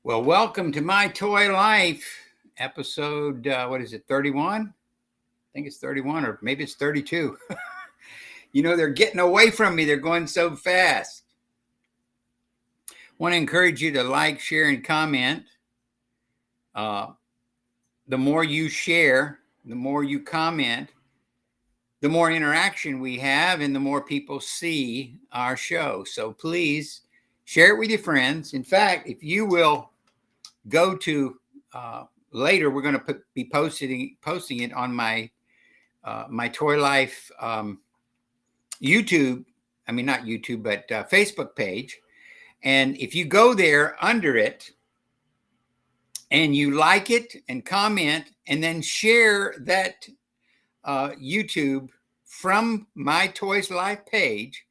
Well, welcome to My Toy Life, episode, what is it, 31? I think it's 31, or maybe it's 32. They're getting away from me. They're going so fast. Want to encourage you to like, share, and comment. The more you share, the more you comment, the more interaction we have, and the more people see our show. So please share it with your friends. In fact, if you will go to later, we're going to be posting it on my my Toy Life YouTube. I mean, not YouTube, but Facebook page. And if you go there under it and you like it and comment and then share that YouTube from my Toys Life page,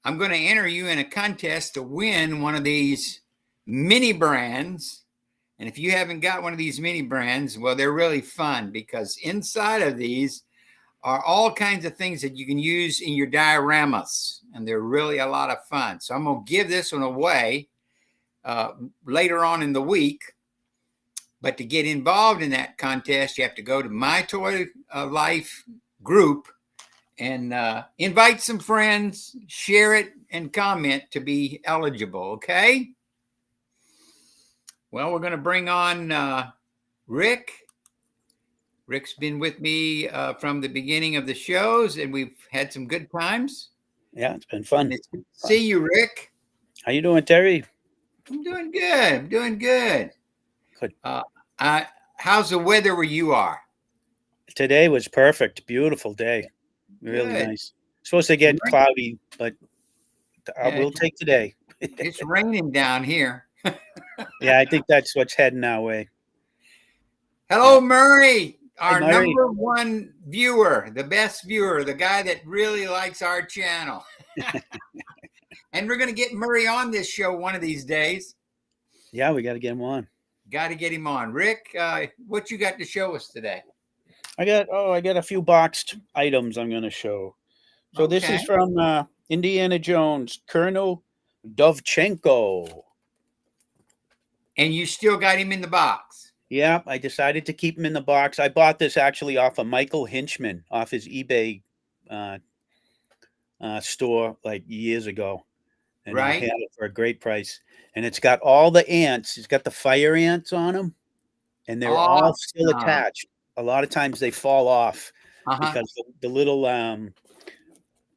I'm going to enter you in a contest to win one of these mini brands. And if you haven't got one of these mini brands, well, they're really fun because inside of these are all kinds of things that you can use in your dioramas. And they're really a lot of fun. So I'm going to give this one away later on in the week. But to get involved in that contest, you have to go to My Toy Life group and invite some friends, share it, and comment to be eligible, okay? Well, we're going to bring on Rick. Rick's been with me from the beginning of the shows, and we've had some good times. Yeah, it's been fun. It's good to see you, Rick. How you doing, Terry? I'm doing good. Good. How's the weather where you are? Today was perfect. Beautiful day. Really Good. nice. Supposed to get cloudy, but we'll take today. It's raining down here. Yeah, I think that's what's heading our way. Hello, yeah. Murray, our Murray. number one viewer, the best viewer, the guy that really likes our channel. And we're going to get Murray on this show one of these days. Yeah, we got to get him on. Got to get him on. Rick, what you got to show us today? I got a few boxed items I'm going to show. So This is from Indiana Jones, Colonel Dovchenko. And you still got him in the box? Yeah, I decided to keep him in the box. I bought this actually off of Michael Hinchman, off his eBay store like years ago. And I had it for a great price. And it's got all the ants. It's got the fire ants on them. And they're all still attached. A lot of times they fall off because the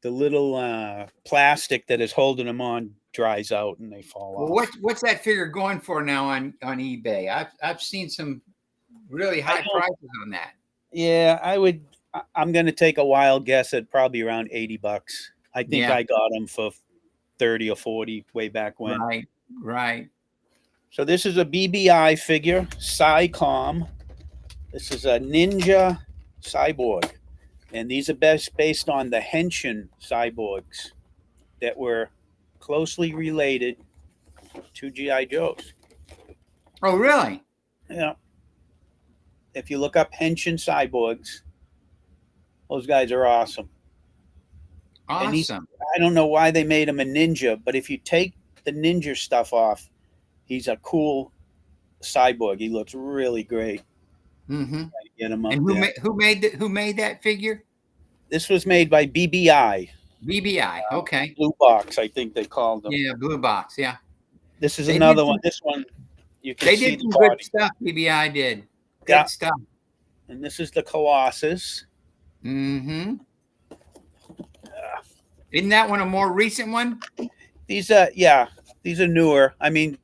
little plastic that is holding them on dries out and they fall off. What's that figure going for now on eBay? I've seen some really high prices on that. Yeah, I'm going to take a wild guess at probably around $80. I think I got them for 30 or 40 way back when. Right. So this is a BBI figure, Psycom. This is a Ninja Cyborg. And these are based on the Henshin cyborgs that were closely related to G.I. Joes. Oh, really? Yeah. If you look up Henshin cyborgs, those guys are awesome. Awesome. I don't know why they made him a ninja, but if you take the ninja stuff off, he's a cool cyborg. He looks really great. Mm-hmm. Get him up and there. Who made that figure? This was made by BBI. BBI, okay. Blue Box, I think they called them. Yeah, Blue Box, yeah. This is another one. This one, you can see they did some good stuff. BBI did good stuff. And this is the Colossus. Mm-hmm. Isn't that one a more recent one? These are newer. I mean,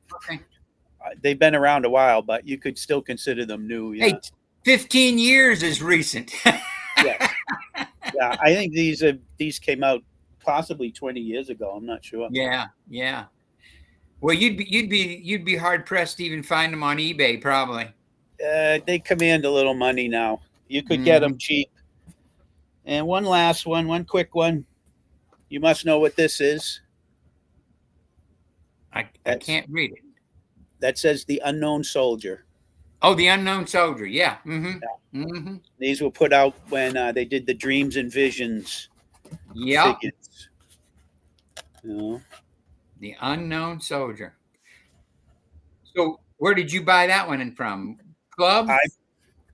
they've been around a while, but you could still consider them new. Yeah. Hey, 15 years is recent. Yeah. Yeah, I think these came out possibly 20 years ago. I'm not sure. Yeah. Well, you'd be hard pressed to even find them on eBay, probably. They command a little money now. You could get them cheap. And one quick one. You must know what this is. I can't read it. That says The Unknown Soldier. Oh, The Unknown Soldier. Yeah. Mm-hmm. Yeah. Mm-hmm. These were put out when they did the Dreams and Visions. Yeah. You know? The Unknown Soldier. So Where did you buy that one from? Club?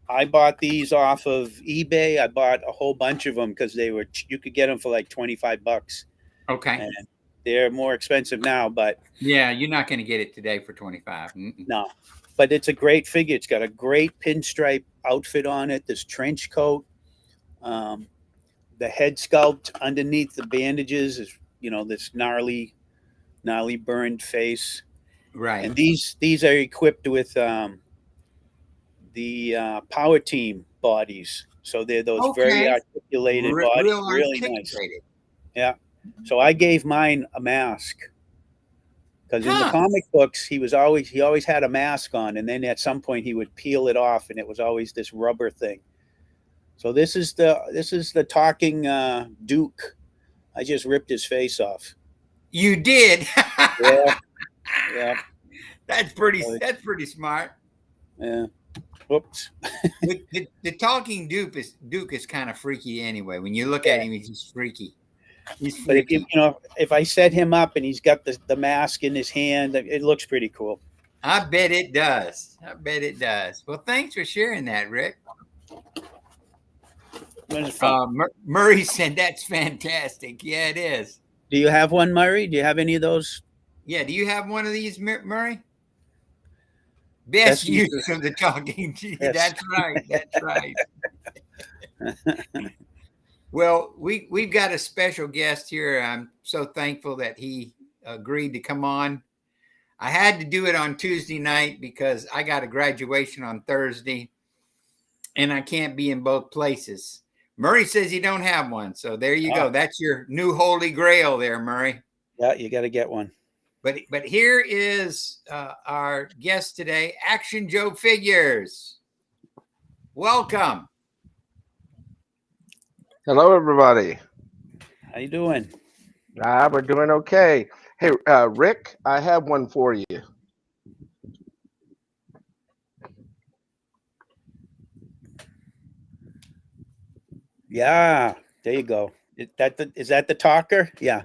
I bought these off of eBay. I bought a whole bunch of them because you could get them for like $25, Okay. and they're more expensive now. But yeah, you're not going to get it today for 25. No, but it's a great figure. It's got a great pinstripe outfit on it. This trench coat, the head sculpt underneath the bandages is this gnarly burned face. Right. And these are equipped with the power team bodies. So they're those very articulated bodies, real really nice. Yeah. So I gave mine a mask because in the comic books he always had a mask on, and then at some point he would peel it off, and it was always this rubber thing. So this is the talking Duke. I just ripped his face off. You did? Yeah. Yeah. That's pretty smart. Yeah. Whoops. the talking Duke is kind of freaky anyway. When you look at him, he's just freaky. He's freaky. But if I set him up and he's got the mask in his hand, it looks pretty cool. I bet it does. Well, thanks for sharing that, Rick. Murray said that's fantastic. Yeah, it is. Do you have one, Murray? Do you have any of those? Yeah. Do you have one of these, Murray? Best use of the talking. Yes. That's right. Well, we've got a special guest here. I'm so thankful that he agreed to come on. I had to do it on Tuesday night because I got a graduation on Thursday, and I can't be in both places. Murray says you don't have one, so there you go. That's your new holy grail there, Murray. Yeah, you got to get one. But here is our guest today, Action Joe Figures. Welcome. Hello, everybody. How you doing? We're doing okay. Hey, Rick, I have one for you. Yeah, there you go. Is that the talker? Yeah.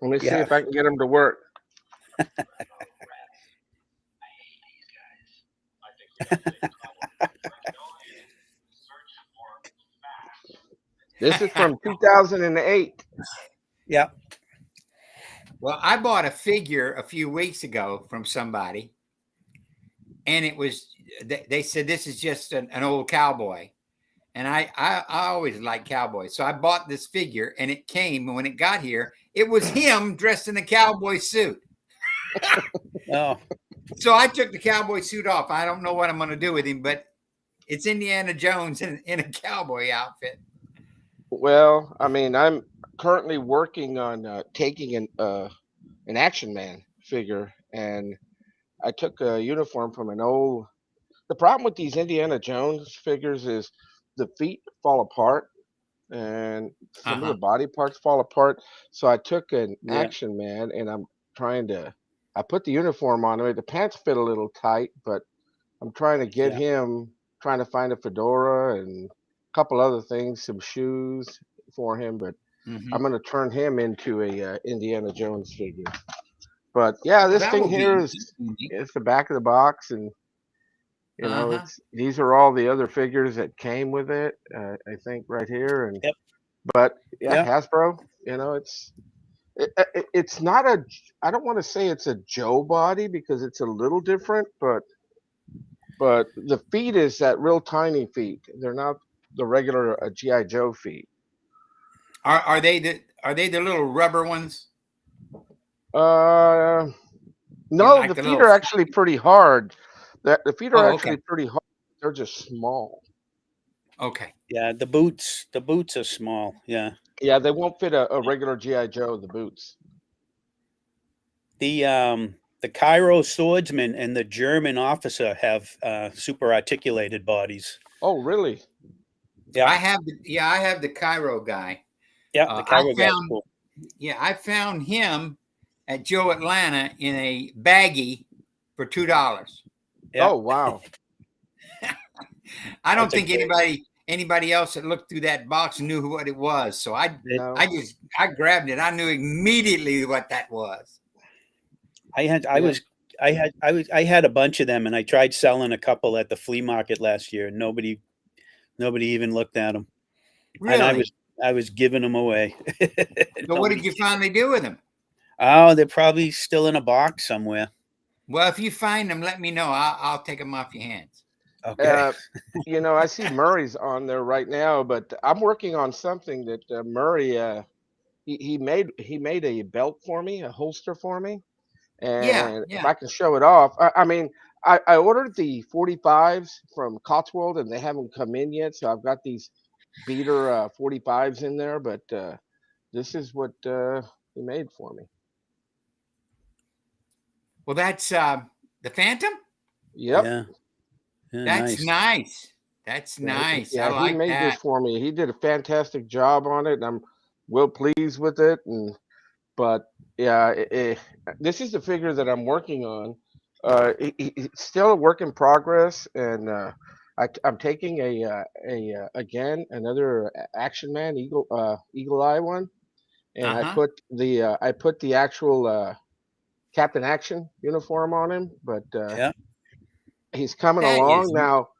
Let me see if I can get him to work. This is from 2008. Yeah. Well, I bought a figure a few weeks ago from somebody, and they said this is just an old cowboy. And I always liked cowboys. So I bought this figure, and it came, and when it got here, it was him dressed in a cowboy suit. Oh. So I took the cowboy suit off. I don't know what I'm going to do with him, but it's Indiana Jones in a cowboy outfit. Well, I mean, I'm currently working on taking an Action Man figure, and I took a uniform from an old. The problem with these Indiana Jones figures is the feet fall apart, and some of the body parts fall apart. So I took an Action Man, and I put the uniform on him. The pants fit a little tight, but I'm trying to get him, trying to find a fedora and a couple other things, some shoes for him, but I'm going to turn him into a Indiana Jones figure. But yeah, this thing here it's the back of the box, and these are all the other figures that came with it. I think right here, and but Hasbro, it's not a. I don't want to say it's a Joe body because it's a little different, but the feet is that real tiny feet. They're not the regular GI Joe feet. Are they the little rubber ones? No, the feet are actually pretty hard. The feet are actually pretty hard. They're just small. Okay. Yeah, the boots are small. Yeah. Yeah, they won't fit a regular GI Joe. The boots. The Cairo swordsman and the German officer have super articulated bodies. Oh, really? Yeah, I have the Cairo guy. Yeah, the Cairo guy. Cool. Yeah, I found him at Joe Atlanta in a baggie for $2. Yeah. Oh, wow. I don't think anybody else that looked through that box knew what it was. So I grabbed it. I knew immediately what that was. I I had a bunch of them, and I tried selling a couple at the flea market last year, and nobody even looked at them. And Really? I was giving them away. So what did Nobody you cared. finally do with them? Oh, they're probably still in a box somewhere. Well, if you find them, let me know. I'll take them off your hands. Okay. I see Murray's on there right now, but I'm working on something that Murray he made a belt for me, a holster for me, Yeah, and if yeah. I can show it off, I mean, I ordered the 45s from Cotswold, and they haven't come in yet, so I've got these beater 45s in there, but this is what he made for me. Well, that's the Phantom. Yep. Yeah. Yeah. That's Nice. nice. That's Yeah, nice. I yeah, he like made this that. for me. He did a fantastic job on it, and I'm well pleased with it. But yeah, this is the figure that I'm working on. It's still a work in progress, and I'm taking again another Action Man Eagle Eye one, and Uh-huh. I put the actual Captain Action uniform on him, but Yeah. he's coming That along now.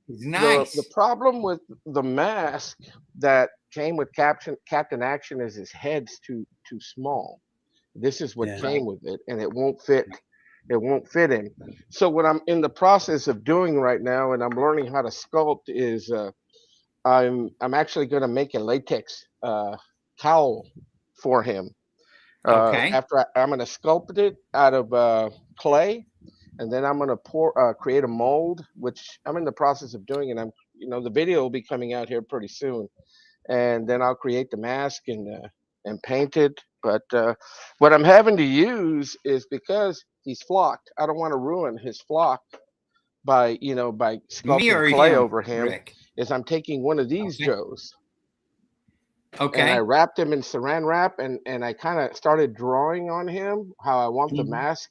is The nice. problem with the mask that came with Captain Action is his head's too small. This is what Yeah. came with it, and it won't fit. It won't fit him. So what I'm in the process of doing right now, and I'm learning how to sculpt, is I'm actually going to make a latex cowl for him. Okay. I'm going to sculpt it out of clay, and then I'm going to create a mold, which I'm in the process of doing, and the video will be coming out here pretty soon, and then I'll create the mask and paint it. But what I'm having to use is because he's flocked. I don't want to ruin his flock by Me sculpting or clay him, over him. Rick? Is I'm taking one of these Okay. Joes and I Okay. wrapped him in saran wrap, and I kind of started drawing on him how I want the Mhm. mask,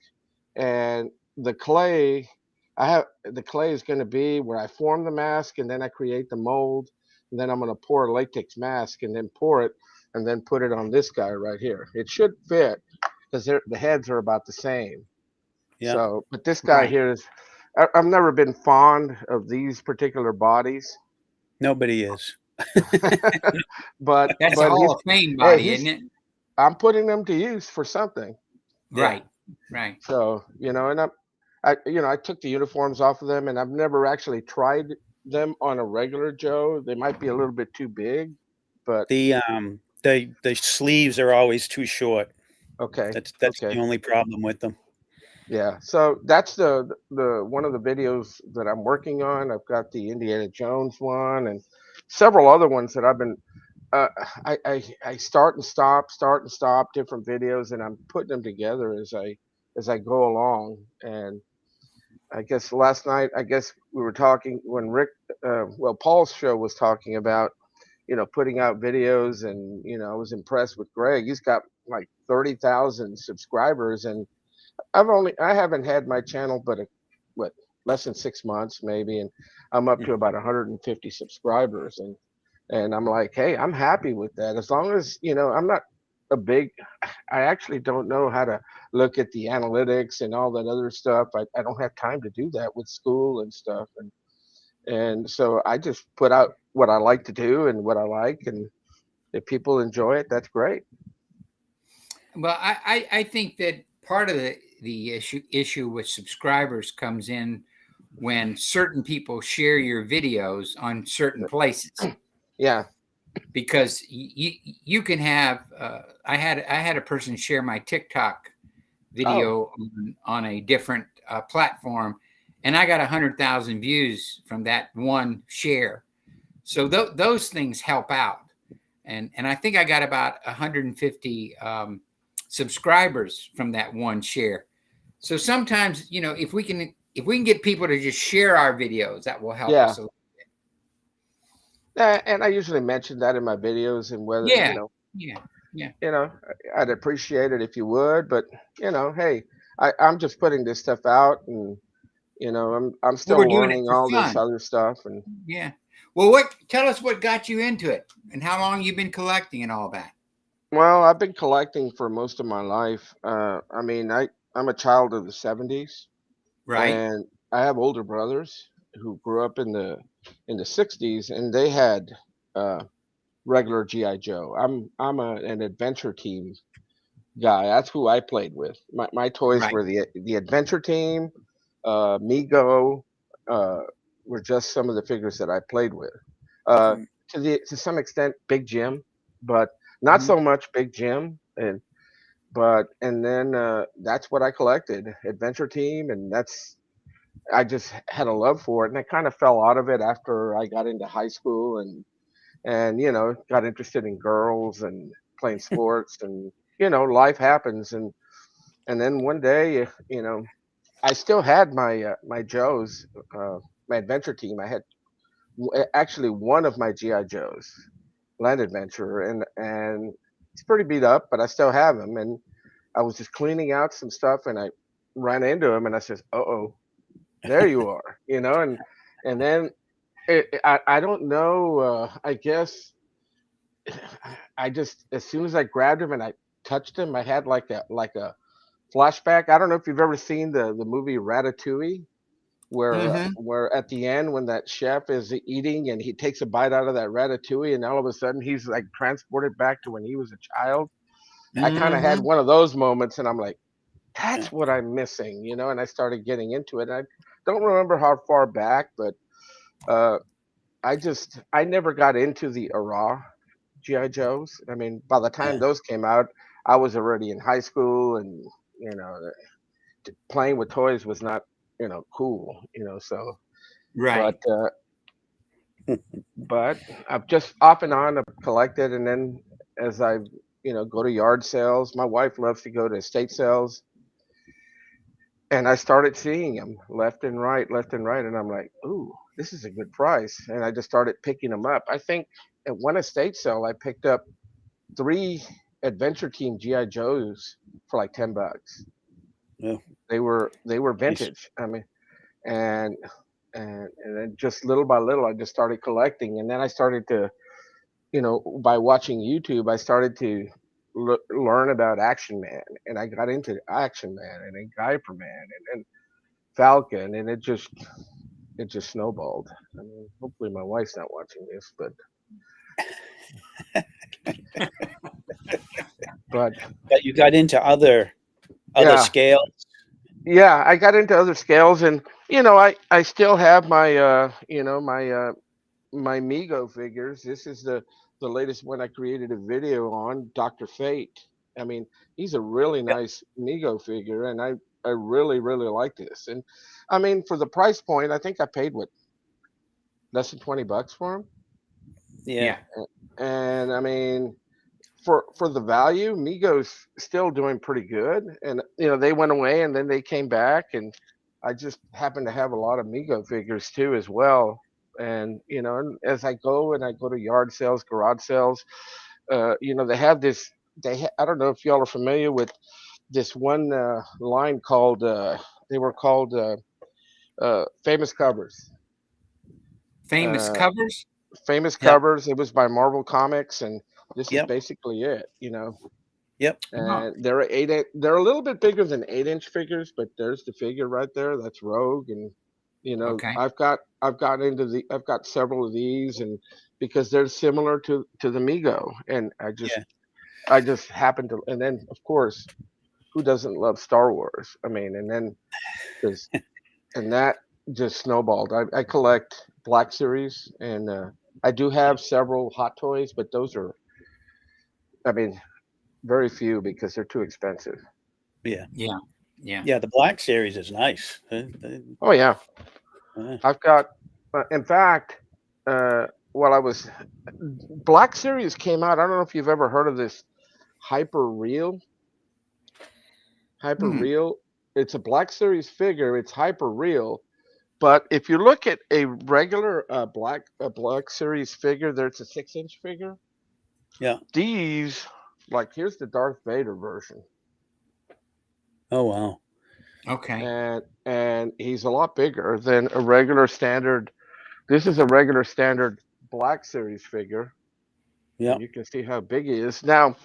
and the clay. I have the clay is going to be where I form the mask, and then I create the mold, and then I'm going to pour a latex mask, and then pour it, and then put it on this guy right here. It should fit because the heads are about the same. Yeah. So, but this guy Right. here is. I've never been fond of these particular bodies, Nobody is. but That's a but Hall he's of Fame hey body, he's isn't it? I'm putting them to use for something. Yeah. Right. Right. So, and I took the uniforms off of them, and I've never actually tried them on a regular Joe. They might be a little bit too big, but The sleeves are always too short. okay, That's okay, the only problem with them. yeah. So that's the one of the videos that I'm working on. I've got the Indiana Jones one and several other ones that I've been. Uh, I start and stop different videos, and I'm putting them together as I go along. And I guess last night, I guess we were talking when Paul's show was talking about, putting out videos, and, I was impressed with Greg. He's got like 30,000 subscribers, and I haven't had my channel, but what, less than 6 months maybe, and I'm up to about 150 subscribers, and I'm like, hey, I'm happy with that. As long as, I'm not a big, I actually don't know how to look at the analytics and all that other stuff. I don't have time to do that with school and stuff. And so I just put out what I like to do and what I like. And if people enjoy it, that's great. Well, I think that part of the issue with subscribers comes in when certain people share your videos on certain places, Yeah. because you can have I had a person share my TikTok Oh, video on a different platform, and I got 100,000 views from that one share. So those things help out, and I think I got about 150 subscribers from that one share. So sometimes, if we can get people to just share our videos, that will help yeah. us a lot. And I usually mention that in my videos, and whether, Yeah, yeah, yeah. you know, I'd appreciate it if you would, but hey, I'm just putting this stuff out, and I'm Well, we're still doing it learning for all this fun. other stuff, and Yeah. Well, tell us what got you into it and how long you've been collecting and all that. well, I've been collecting for most of my life. I mean, I'm a child of the '70s, Right. and I have older brothers who grew up in the '60s, and they had uh, regular GI Joe. An adventure team guy. That's who I played with. My toys Right. were the adventure team, Mego, uh, were just some of the figures that I played with. Uh, Mm. to some extent, Big Jim, but not Mhm. so much Big Jim. And then that's what I collected, Adventure Team, and that's I just had a love for it, and I kind of fell out of it after I got into high school and got interested in girls and playing sports, and life happens, and then one day, I still had my Joes, my adventure team. I had actually one of my GI Joes, Land Adventure, and it's pretty beat up, but I still have him. And I was just cleaning out some stuff, and I ran into him, and I says, "Uh oh, there you are," and then I don't know. I guess I just as soon as I grabbed him and I touched him, I had like a flashback. I don't know if you've ever seen the movie Ratatouille, Mm-hmm. where at the end when that chef is eating and he takes a bite out of that ratatouille and all of a sudden he's like transported back to when he was a child. I kind of had Mm-hmm. one of those moments and I'm like, Yeah. that's what I'm missing, and I started getting into it. I don't remember how far back, but uh, I never got into the Ara GI Joes. I mean, by the time Yeah. those came out, I was already in high school, and you know, playing with toys was not cool. So but Right. but I've just off and on I've collected, and then as I go to yard sales, my wife loves to go to estate sales, and I started seeing them left and right, and I'm like, ooh, this is a good price, and I just started picking them up. I think at one estate sale I picked up three Adventure Team GI Joes for like $10. Yeah. They were Nice. vintage. I mean, and and then just little by little I just started collecting, and then I started to by watching YouTube, I started to learn about Action Man, and I got into Action Man, and then Guyper Man, and then Falcon, and it just snowballed. I mean, hopefully my wife's not watching this, but But you got into other yeah, scales. yeah, I got into other scales, and I still have my Mego figures. This is the latest one I created a video on, Dr. Fate. I mean, he's a really Yeah. nice Mego figure, and I really really like this. And I mean, for the price point, I think I paid what, less than $20 for him. Yeah. Yeah. And I mean, for the value, Migo's still doing pretty good. And they went away and then they came back, and I just happen to have a lot of Migo figures too as well. And and as I go to yard sales, garage sales, they have this. I don't know if y'all are familiar with this one line called. They were called famous covers. Famous Uh, covers. famous Yep. covers. It was by Marvel Comics, and this is Yep. basically it. Yep. Oh, And they're a little bit bigger than 8-inch figures, but there's the figure right there. That's Rogue, and okay. I've got several of these, and because they're similar to the Migo, and Yeah. I just happen to, and then of course, who doesn't love Star Wars? I mean, and then there's and that just snowballed. I collect Black Series, and I do Yeah. have several Hot Toys, but those are, I mean, very few because they're too expensive. Yeah. Yeah. Yeah. Yeah. The Black Series is nice. Oh yeah, Uh, I've got. In fact, uh, while I was Black Series came out. I don't know if you've ever heard of this Hyper Real. Hyper Hmm. Real. It's a Black Series figure. It's Hyper Real. But if you look at a regular Black Series figure, there's a 6-inch figure. yeah. These, like, here's the Darth Vader version, Oh wow. Okay. and he's a lot bigger than a regular standard. This is a regular standard Black Series figure, and Yeah. you can see how big he is. Now,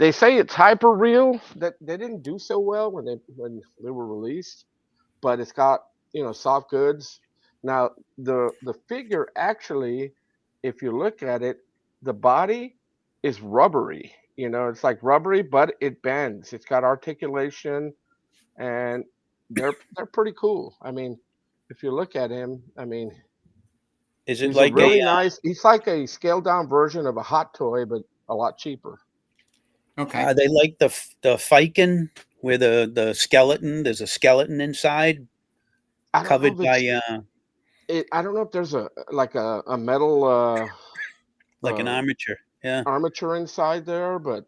they say it's hyper real. That they didn't do so well when they were released, but it's got soft goods. Now the figure actually, if you look at it, the body is rubbery. It's like rubbery, but it bends. It's got articulation, and they're pretty cool. I mean, if you look at him, I mean, Is it he's a like a really nice. He's like a scaled down version of a Hot Toy, but a lot cheaper. Okay. are they like the Fiken where the skeleton? There's a skeleton inside I don't know covered if it's. by I don't know if there's a metal like an uh, armature. Yeah, armature inside there, but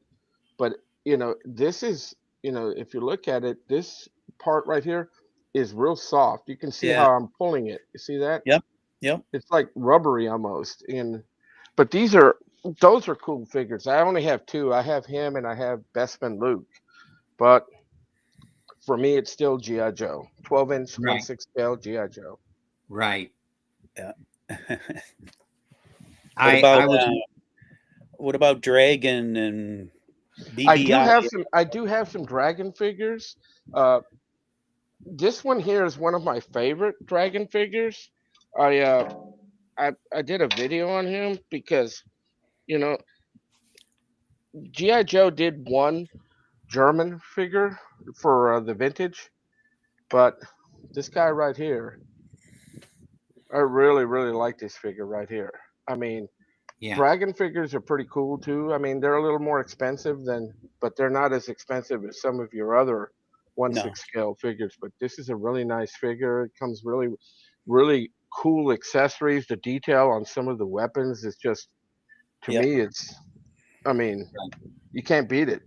this is if you look at it, this part right here is real soft. You can see yeah, how I'm pulling it. You see that? yep, yep. It's like rubbery almost. But those are cool figures. I only have two. I have him and I have Bestman Luke. But for me, it's still GI Joe, 12-inch, Right. 1/6 scale GI Joe. Right. Yeah. I I was What about Dragon and I do BBI? have some. I do have some Dragon figures. Uh, this one here is one of my favorite Dragon figures. I uh, I did a video on him because you know GI Joe did one German figure for the vintage, but this guy right here, I really like this figure right here. I mean, yeah. Dragon figures are pretty cool too. I mean, they're a little more expensive but they're not as expensive as some of your other one No. six scale figures. But this is a really nice figure. It comes really cool accessories. The detail on some of the weapons is just, to Yep. me, I mean, you can't beat it.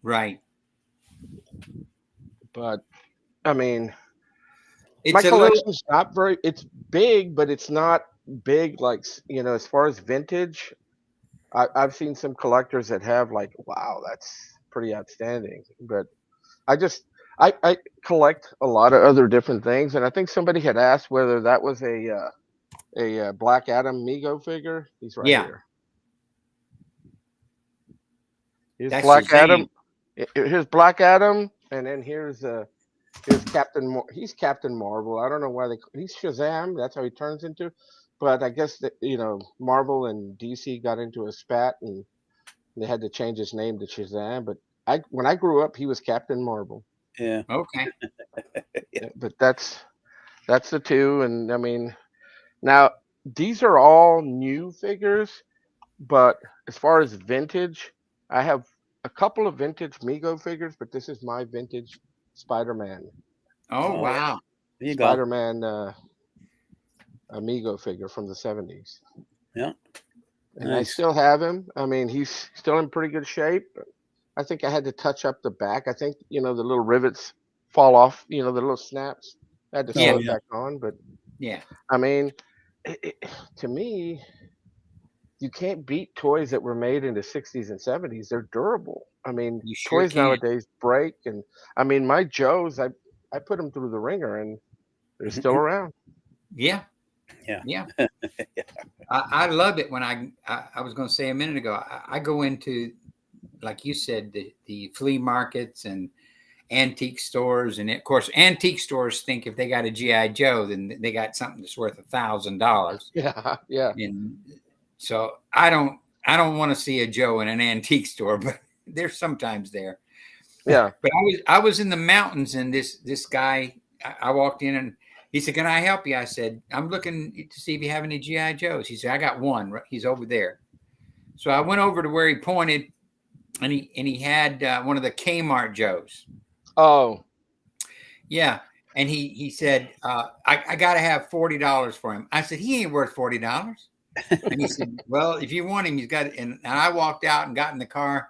Right. But I mean, my It's a little collection's not very. It's big, but it's not big like as far as vintage. I've seen some collectors that have like, wow, that's pretty outstanding. But I just I collect a lot of other different things, and I think somebody had asked whether that was a Black Adam Mego figure. He's right yeah. here. Here's That's Black Shazam. Adam. Here's Black Adam, and then here's he's Captain Marvel. I don't know why he's Shazam. That's how he turns into. But I guess that Marvel and DC got into a spat, and they had to change his name to Shazam. But when I grew up, he was Captain Marvel. Yeah. Okay. But that's the two, and I mean, now these are all new figures, but as far as vintage, I have a couple of vintage Mego figures, but this is my vintage Spider-Man. Oh Oh, yeah. wow. There you go. Spider-Man Amigo figure from the 70s. Yeah. And I Nice. still have him. I mean, he's still in pretty good shape. I think I had to touch up the back. I think, the little rivets fall off, the little snaps. I had to Yeah. sew it yeah. back on. But, Yeah. I mean, to me, you can't beat toys that were made in the 60s and 70s. They're durable. I mean, You sure toys can. nowadays break. And, I mean, my Joes, I put them through the ringer, and they're still around. Yeah. Yeah. Yeah. I love it when I was going to say a minute ago, I go into, like you said, the flea markets and antique stores. And of course, antique stores think if they got a GI Joe, then they got something that's worth $1,000. Yeah, yeah. And so I don't want to see a Joe in an antique store, but they're sometimes there. Yeah. But I was in the mountains, and this guy, I walked in and he said, "Can I help you?" I said, "I'm looking to see if you have any GI Joes." He said, "I got one. He's over there." So I went over to where he pointed, and he had one of the Kmart Joes. Oh. Yeah. And he said, I got to have $40 for him. I said, "He ain't worth $40. And he said, "Well, if you want him, he's got it." And I walked out and got in the car,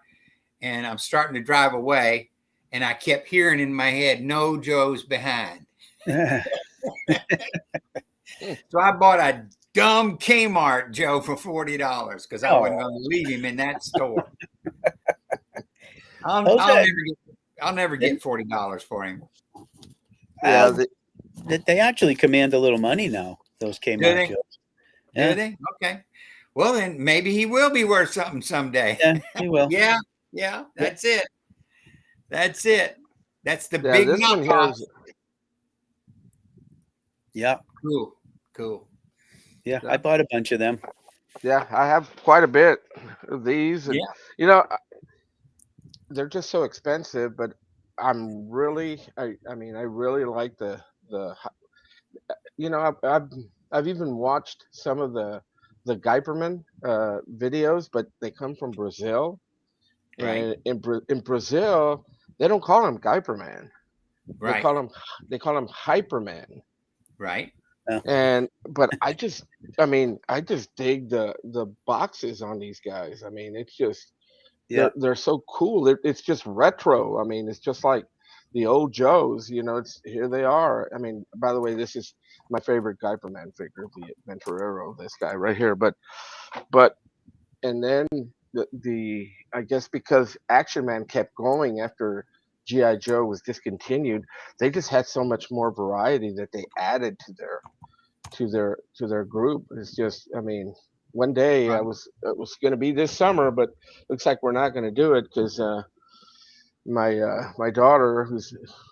and I'm starting to drive away. And I kept hearing in my head, "No Joe's behind." So I bought a dumb Kmart Joe for $40 because I wasn't going to leave him in that store. I'll never get $40 for him. Yeah. They actually command a little money now. Those Kmart Joes. Do they? Okay. Well, then maybe he will be worth something someday. Yeah, he will. Yeah. Yeah, Yeah. that's it. That's it. That's the Yeah, big this one here knockoff. is Yeah. Cool. Cool. Yeah. Yeah. I bought a bunch of them. yeah. I have quite a bit of these, and Yeah. you know they're just so expensive. But I mean, I really like the you know I've even watched some of the Geiperman videos, but they come from Brazil, Right. and in Brazil they don't call him Geiperman. They Right. call him they call him Hyperman. Right. Yeah. And but I mean, I just dig the boxes on these guys. I mean, it's just Yeah. they're so cool. It's just retro. I mean, it's just like the old Joes. You know, it's here they are. I mean, by the way, this is my favorite Guyperman figure, the Venturero. This guy right here. But and then the I guess because Action Man kept going after GI Joe was discontinued, they just had so much more variety that they added to their group. It's just, I mean, one day Right. it was going to be this summer, but looks like we're not going to do it because my daughter who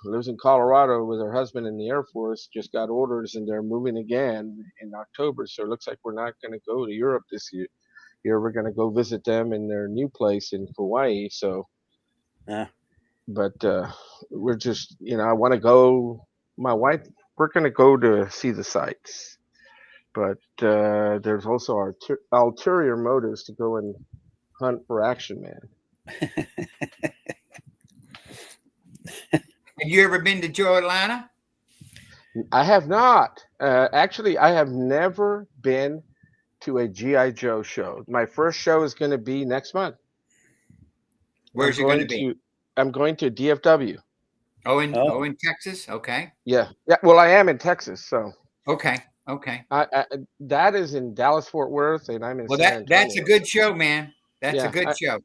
lives in Colorado with her husband in the Air Force just got orders and they're moving again in October. So it looks like we're not going to go to Europe this year. Here we're going to go visit them in their new place in Hawaii. So, Yeah. but we're just, I want to go. My wife, we're going to go to see the sights, but there's also our ulterior motives to go and hunt for Action Man. Have you ever been to Joe Atlanta? I have not. Actually, I have never been to a GI Joe show. My first show is going to be next month. I'm Where's it going to going be? to I'm going to DFW. Oh, In Texas. Okay. Yeah, yeah. Well, I am in Texas, so Okay. Okay. that is in Dallas Fort Worth, and I'm in Well, San that's a Antonio. good show, man. That's a Yeah, good show.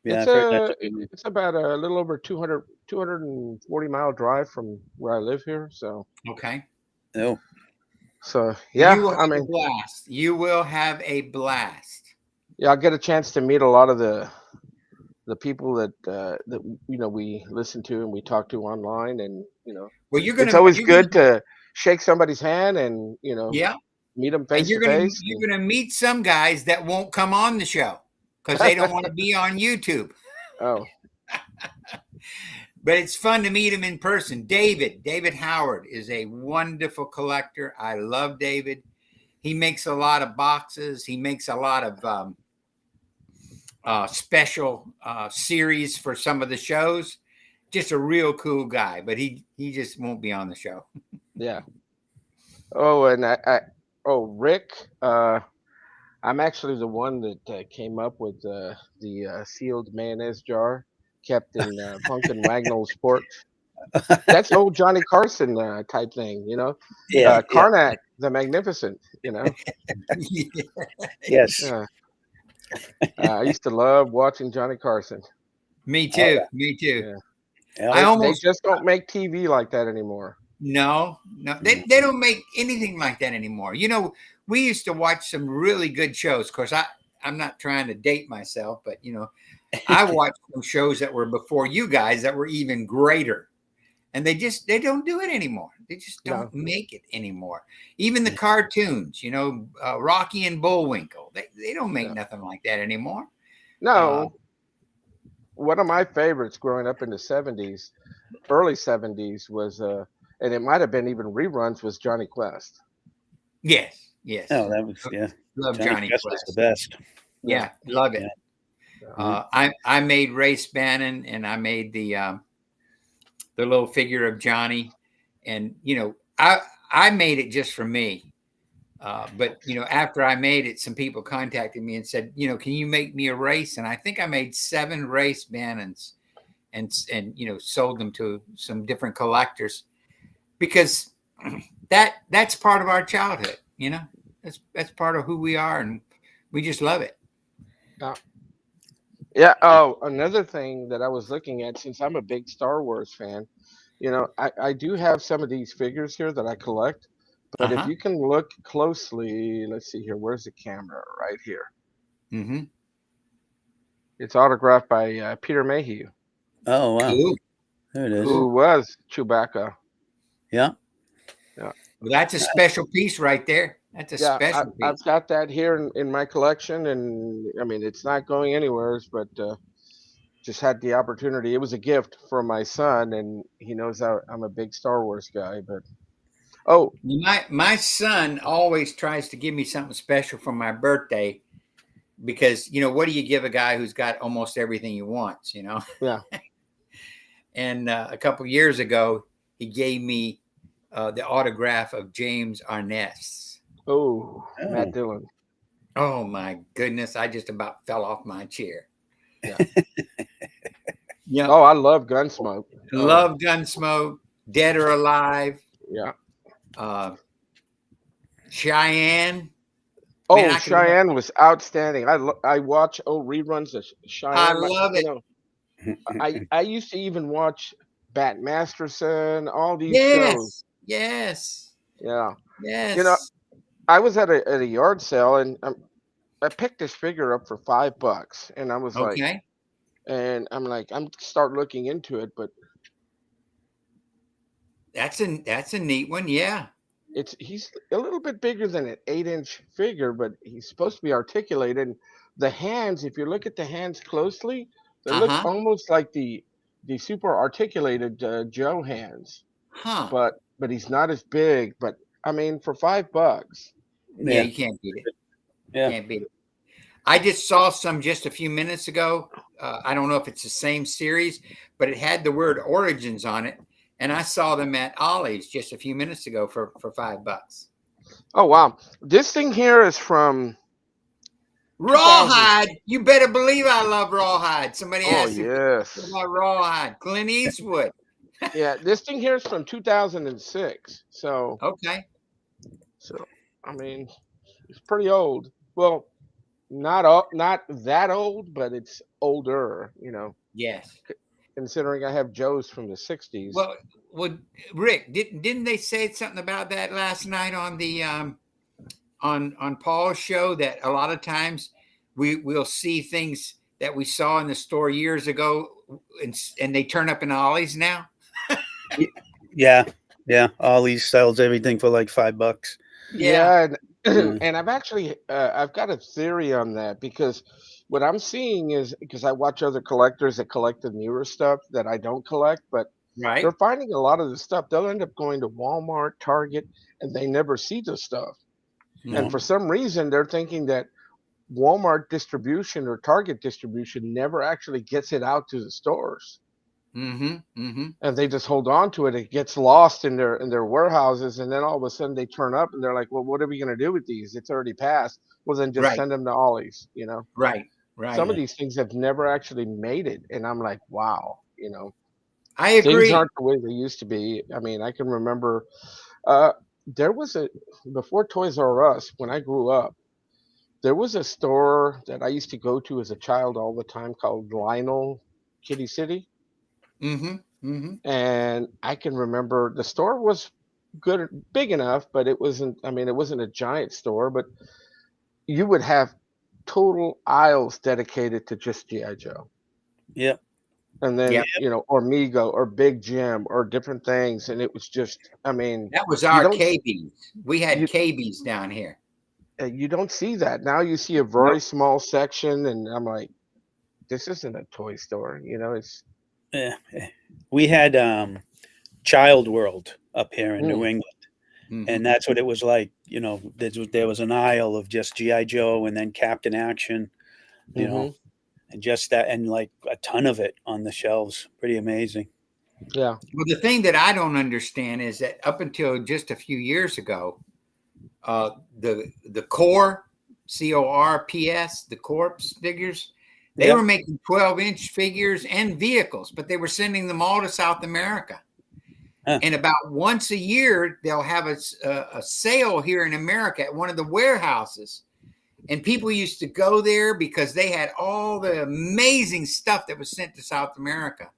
yeah. I've heard that's a good one. it's about a little over 240-mile drive from where I live here. Okay. Oh, So You yeah, will I have a mean, blast. You will have a blast. yeah, I'll get a chance to meet a lot of the people that we listen to and we talk to online, and Well, it's always you're gonna good to shake somebody's hand and yeah, meet them and face to face. you're gonna meet some guys that won't come on the show because they don't want to be on YouTube. Oh But it's fun to meet him in person. David Howard is a wonderful collector. I love David. He makes a lot of boxes. He makes a lot of special series for some of the shows. Just a real cool guy, but he just won't be on the show. yeah. Oh, and Rick. I'm actually the one that came up with the sealed mayonnaise jar kept in Pumpkin Wagnall's porch. That's old Johnny Carson type thing, yeah, yeah. Karnak the Magnificent. Yes. Uh, I used to love watching Johnny Carson. Me Oh, too. Me too. Yeah, yeah. I they almost just don't make TV like that anymore. no, no, they don't make anything like that anymore. We used to watch some really good shows. Of course, I'm not trying to date myself, but I watched some shows that were before you guys that were even greater. And they don't do it anymore. They just don't No, make it anymore. Even the cartoons, Rocky and Bullwinkle, they don't make no, nothing like that anymore. Uh, no. One of my favorites growing up in the '70s, early '70s, was and it might have been even reruns, was Johnny Quest. yes, yes. Oh, that was yeah. Love Johnny Johnny Quest was the Quest. best. Yeah, Yeah, love it. Yeah. yeah. Mhm. I made Race Bannon and I made the little figure of Johnny, and I made it just for me. But after I made it, some people contacted me and said, can you make me a race? And I think I made 7 race Bannons, and sold them to some different collectors because that's part of our childhood. That's part of who we are, and we just love it. Yeah. Yeah. Oh, another thing that I was looking at, since I'm a big Star Wars fan, I do have some of these figures here that I collect. Uh But if huh. you can look closely, let's see here. Where's the camera? Right here. Mm-hmm. It's autographed by Peter Mayhew, Oh wow, Cool. there it is. who was Chewbacca. Yeah. Yeah, Well, that's a special piece right there. That's a yeah. special I've piece. got that here in my collection, and I mean, it's not going anywhere, but just had the opportunity. It was a gift from my son, and he knows I'm a big Star Wars guy. But oh, My son always tries to give me something special for my birthday because what do you give a guy who's got almost everything he wants? yeah. And a couple years ago, he gave me the autograph of James Arness. Oh, Matt Oh. Dillon. Oh my goodness! I just about fell off my chair. Yeah. Yeah, Oh, I love Gunsmoke. Oh, love Gunsmoke, Dead or Alive, yeah. uh, Cheyenne. Man, Oh, I could look. Cheyenne was outstanding. I watch reruns of I Cheyenne. love You it. know, I used to even watch Bat Masterson, all these shows. Yes, yes, Yeah. You know, yes. I was at a yard sale, and I picked this figure up for $5, and I was like, Okay, and I'm like, I'm start looking into it, but that's a neat one. Yeah. he's a little bit bigger than an 8-inch figure, but he's supposed to be articulated. And the hands, if you look at the hands closely, they Uh look huh. almost like the super articulated Joe hands, Huh. but he's not as big. But I mean, for $5, Yeah, Yeah. you can't beat it. Yeah. Can't beat it. I just saw some just a few minutes ago. I don't know if it's the same series, but it had the word Origins on it, and I saw them at Ollie's just a few minutes ago for $5. oh wow, this thing here is from 2000. Rawhide. You better believe I love Rawhide. Somebody Oh asked if yes, about Rawhide. Clint Eastwood. yeah, this thing here is from 2006. Okay. So I mean, it's pretty old. Well, not that old, but it's older, Yes. considering I have Joe's from the 60s. Well, Rick, didn't they say something about that last night on the on Paul's show that a lot of times we'll see things that we saw in the store years ago and they turn up in Ollie's now? Yeah. Yeah. Ollie's sells everything for like $5. Yeah. Yeah, and, Mm. and I've got a theory on that, because what I'm seeing is, because I watch other collectors that collect the newer stuff that I don't collect, but they're Right. finding a lot of the stuff. They'll end up going to Walmart, Target, and they never see the stuff. And No. for some reason, they're thinking that Walmart distribution or Target distribution never actually gets it out to the stores, Mm-hmm. Mm-hmm. and they just hold on to it. It gets lost in their warehouses, and then all of a sudden they turn up and they're like, "Well, what are we going to do with these? It's already passed." Well, then just Right. send them to Ollie's. Right. Some Right. of these things have never actually made it, and I'm like, wow. I Things agree. aren't the way they used to be. I mean, I can remember uh, there was a before Toys R Us, when I grew up. There was a store that I used to go to as a child all the time called Lionel Kitty City. Mm-hmm. Mm-hmm. And I can remember the store was good, big enough, but it wasn't, I mean, it wasn't a giant store, but you would have total aisles dedicated to just G.I. Joe. Yep. And then, Yep. or Mego or Big Jim or different things. And it was just, I mean, That was you our don't, KBs. We had you, KBs down here. you don't see that. Now you see a Nope. very small section, and I'm like, this isn't a toy store. It's, Yeah. We had Child World up here in New mm, England. Mm-hmm. And that's what it was like. There was an aisle of just GI Joe and then Captain Action, hmm and just that, and like a ton of it on the shelves. Pretty amazing. yeah. Well, the thing that I don't understand is that up until just a few years ago, the core, CORPS, the corpse figures, they Yep. were making 12-inch figures and vehicles, but they were sending them all to South America. Huh. And about once a year, they'll have a sale here in America at one of the warehouses. And people used to go there because they had all the amazing stuff that was sent to South America.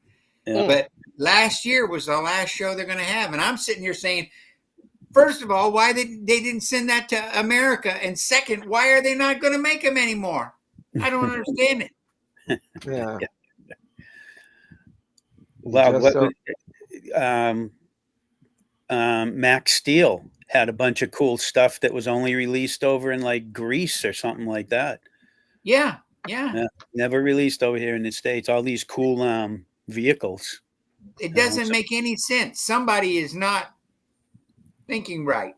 Yeah. But last year was the last show they're going to have. And I'm sitting here saying, first of all, why they didn't send that to America? And second, why are they not going to make them anymore? I don't understand it. Yeah. Well, Just what so. um, Max Steel had a bunch of cool stuff that was only released over in like Greece or something like that. Yeah, yeah. Yeah, never released over here in the States. All these cool vehicles. It You know, doesn't make any sense. Somebody is not thinking right.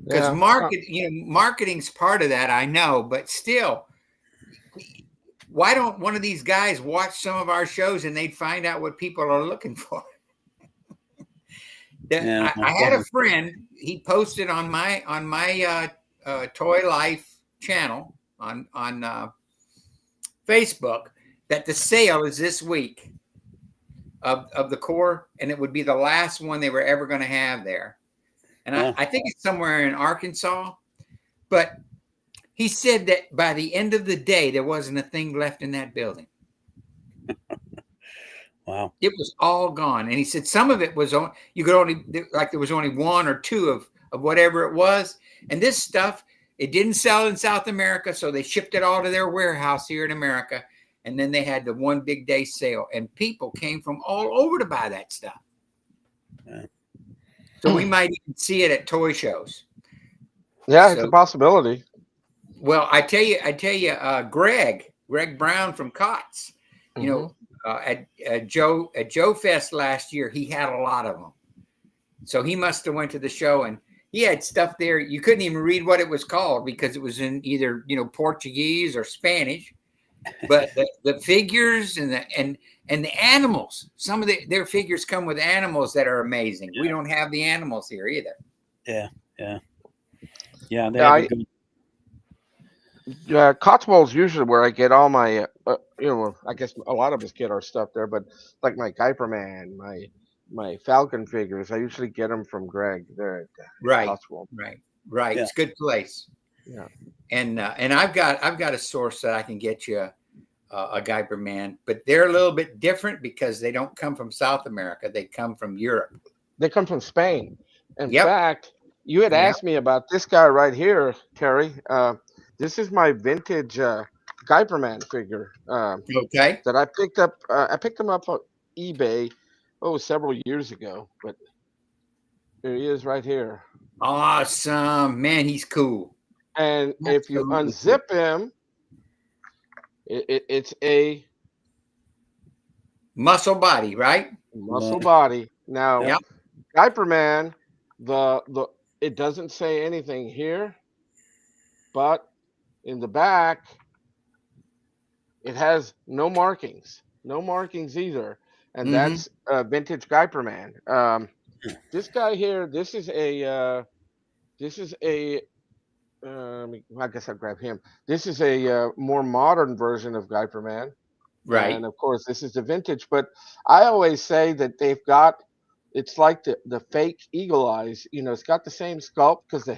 Because Yeah. marketing's part of that, I know, but still, why don't one of these guys watch some of our shows and they'd find out what people are looking for? yeah, I had a friend. He posted on my Toy Life channel on Facebook that the sale is this week of the core, and it would be the last one they were ever going to have there. And I think it's somewhere in Arkansas, but he said that by the end of the day, there wasn't a thing left in that building. wow. It was all gone. And he said some of it was on, you could only, like there was only one or two of whatever it was. And this stuff, it didn't sell in South America. So they shipped it all to their warehouse here in America. And then they had the one big day sale. And people came from all over to buy that stuff. Yeah. So we might even see it at toy shows. Yeah, it's a possibility. Well, I tell you, Greg Brown from COTS, you know, at Joe Fest last year, he had a lot of them. So he must have went to the show and he had stuff there. You couldn't even read what it was called because it was in either, Portuguese or Spanish. But the figures and the animals, some of their figures come with animals that are amazing. Yeah. We don't have the animals here either. Yeah. They have a good. Cotswolds usually where I get all my, I guess a lot of us get our stuff there, but like my Kuiper Man, my Falcon figures, I usually get them from Greg there at Cotswold. Right. Yeah. It's a good place. Yeah. And I've got a source that I can get you a Kuiper Man, but they're a little bit different because they don't come from South America. They come from Europe. They come from Spain. In fact, you had asked me about this guy right here, Terry. This is my vintage Kuiper Man figure. Okay. That I picked up. I picked him up on eBay, several years ago. But here he is, right here. Awesome, man. He's cool. And if you unzip him, it's a muscle body, right? Muscle body. Now, Kuiper Man, it doesn't say anything here, but in the back, it has no markings either, and that's vintage Kuiper Man. This guy here, this is a. I guess I'll grab him. This is a more modern version of Kuiper Man, right? And of course, this is the vintage. But I always say that they've got. It's like the fake eagle eyes. It's got the same sculpt because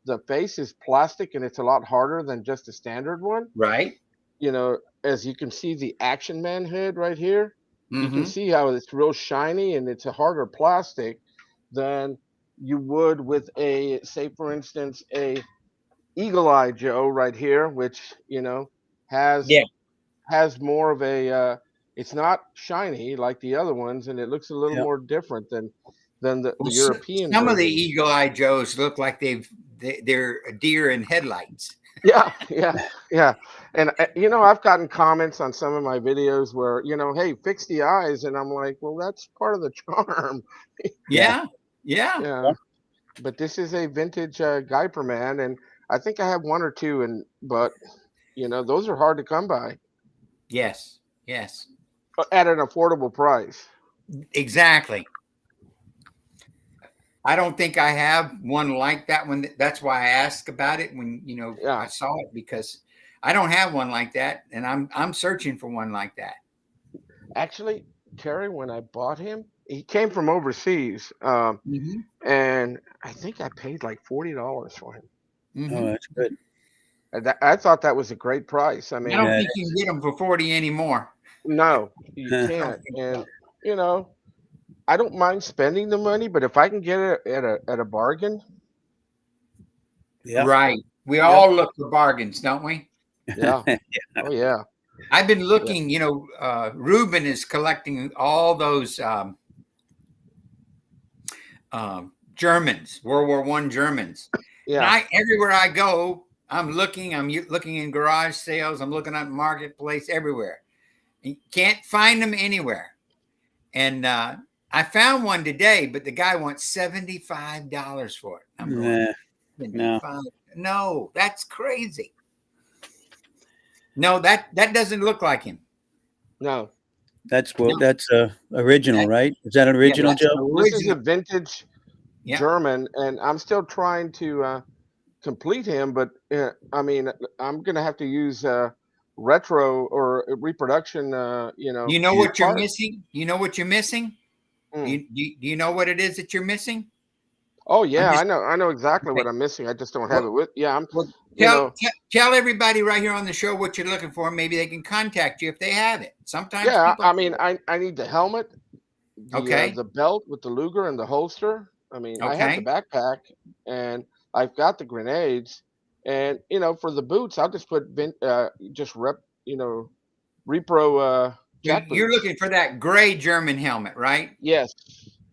the face is plastic and it's a lot harder than just a standard one. Right. As you can see the Action Man head right here, you can see how it's real shiny and it's a harder plastic than you would with say for instance, a Eagle Eye Joe right here, which, has more of a, it's not shiny like the other ones and it looks a little more different than the European Some version. Of the Eagle Eye Joes look like they're a deer in headlights. Yeah. And I've gotten comments on some of my videos where, hey, fix the eyes. And I'm like, well, that's part of the charm. Yeah. But this is a vintage Kuiper Man. And I think I have one or two, but those are hard to come by. Yes. At an affordable price. Exactly. I don't think I have one like that one. That's why I asked about it when I saw it, because I don't have one like that, and I'm searching for one like that. Actually, Terry, when I bought him, he came from overseas, and I think I paid like $40 for him. Oh, that's good. I thought that was a great price. I mean, I don't think you can get them for 40 anymore. No, you can't. And I don't mind spending the money, but if I can get it at a bargain. Yeah. Right. We all look for bargains, don't we? Yeah. Oh yeah. I've been looking, Ruben is collecting all those Germans, World War I Germans. And Yeah. everywhere I go, I'm looking in garage sales, I'm looking at marketplace everywhere. You can't find them anywhere. And I found one today, but the guy wants $75 for it. I'm going, No, 75? No, that's crazy. No, that doesn't look like him. No. that's No, original, that, right? Is that yeah, original, that's Joe? an This is a original. vintage Yeah. German, and I'm still trying to complete him. But I mean, I'm gonna have to use retro or reproduction. You know what you're Part. missing? You know what you're missing? Do Mm. you know what it is that you're missing? Oh I'm yeah, just I know exactly what okay. I'm missing. I just don't have Well, it with. Yeah, I'm. well You know. tell everybody right here on the show what you're looking for. Maybe they can contact you if they have it. Sometimes Yeah, people I have mean, it. I need the helmet, Okay. the belt with the Luger and the holster. I mean, I have the Okay. backpack, and I've got the grenades, and for the boots, I'll just put just repro jack You're boots. looking for that gray German helmet, right? Yes,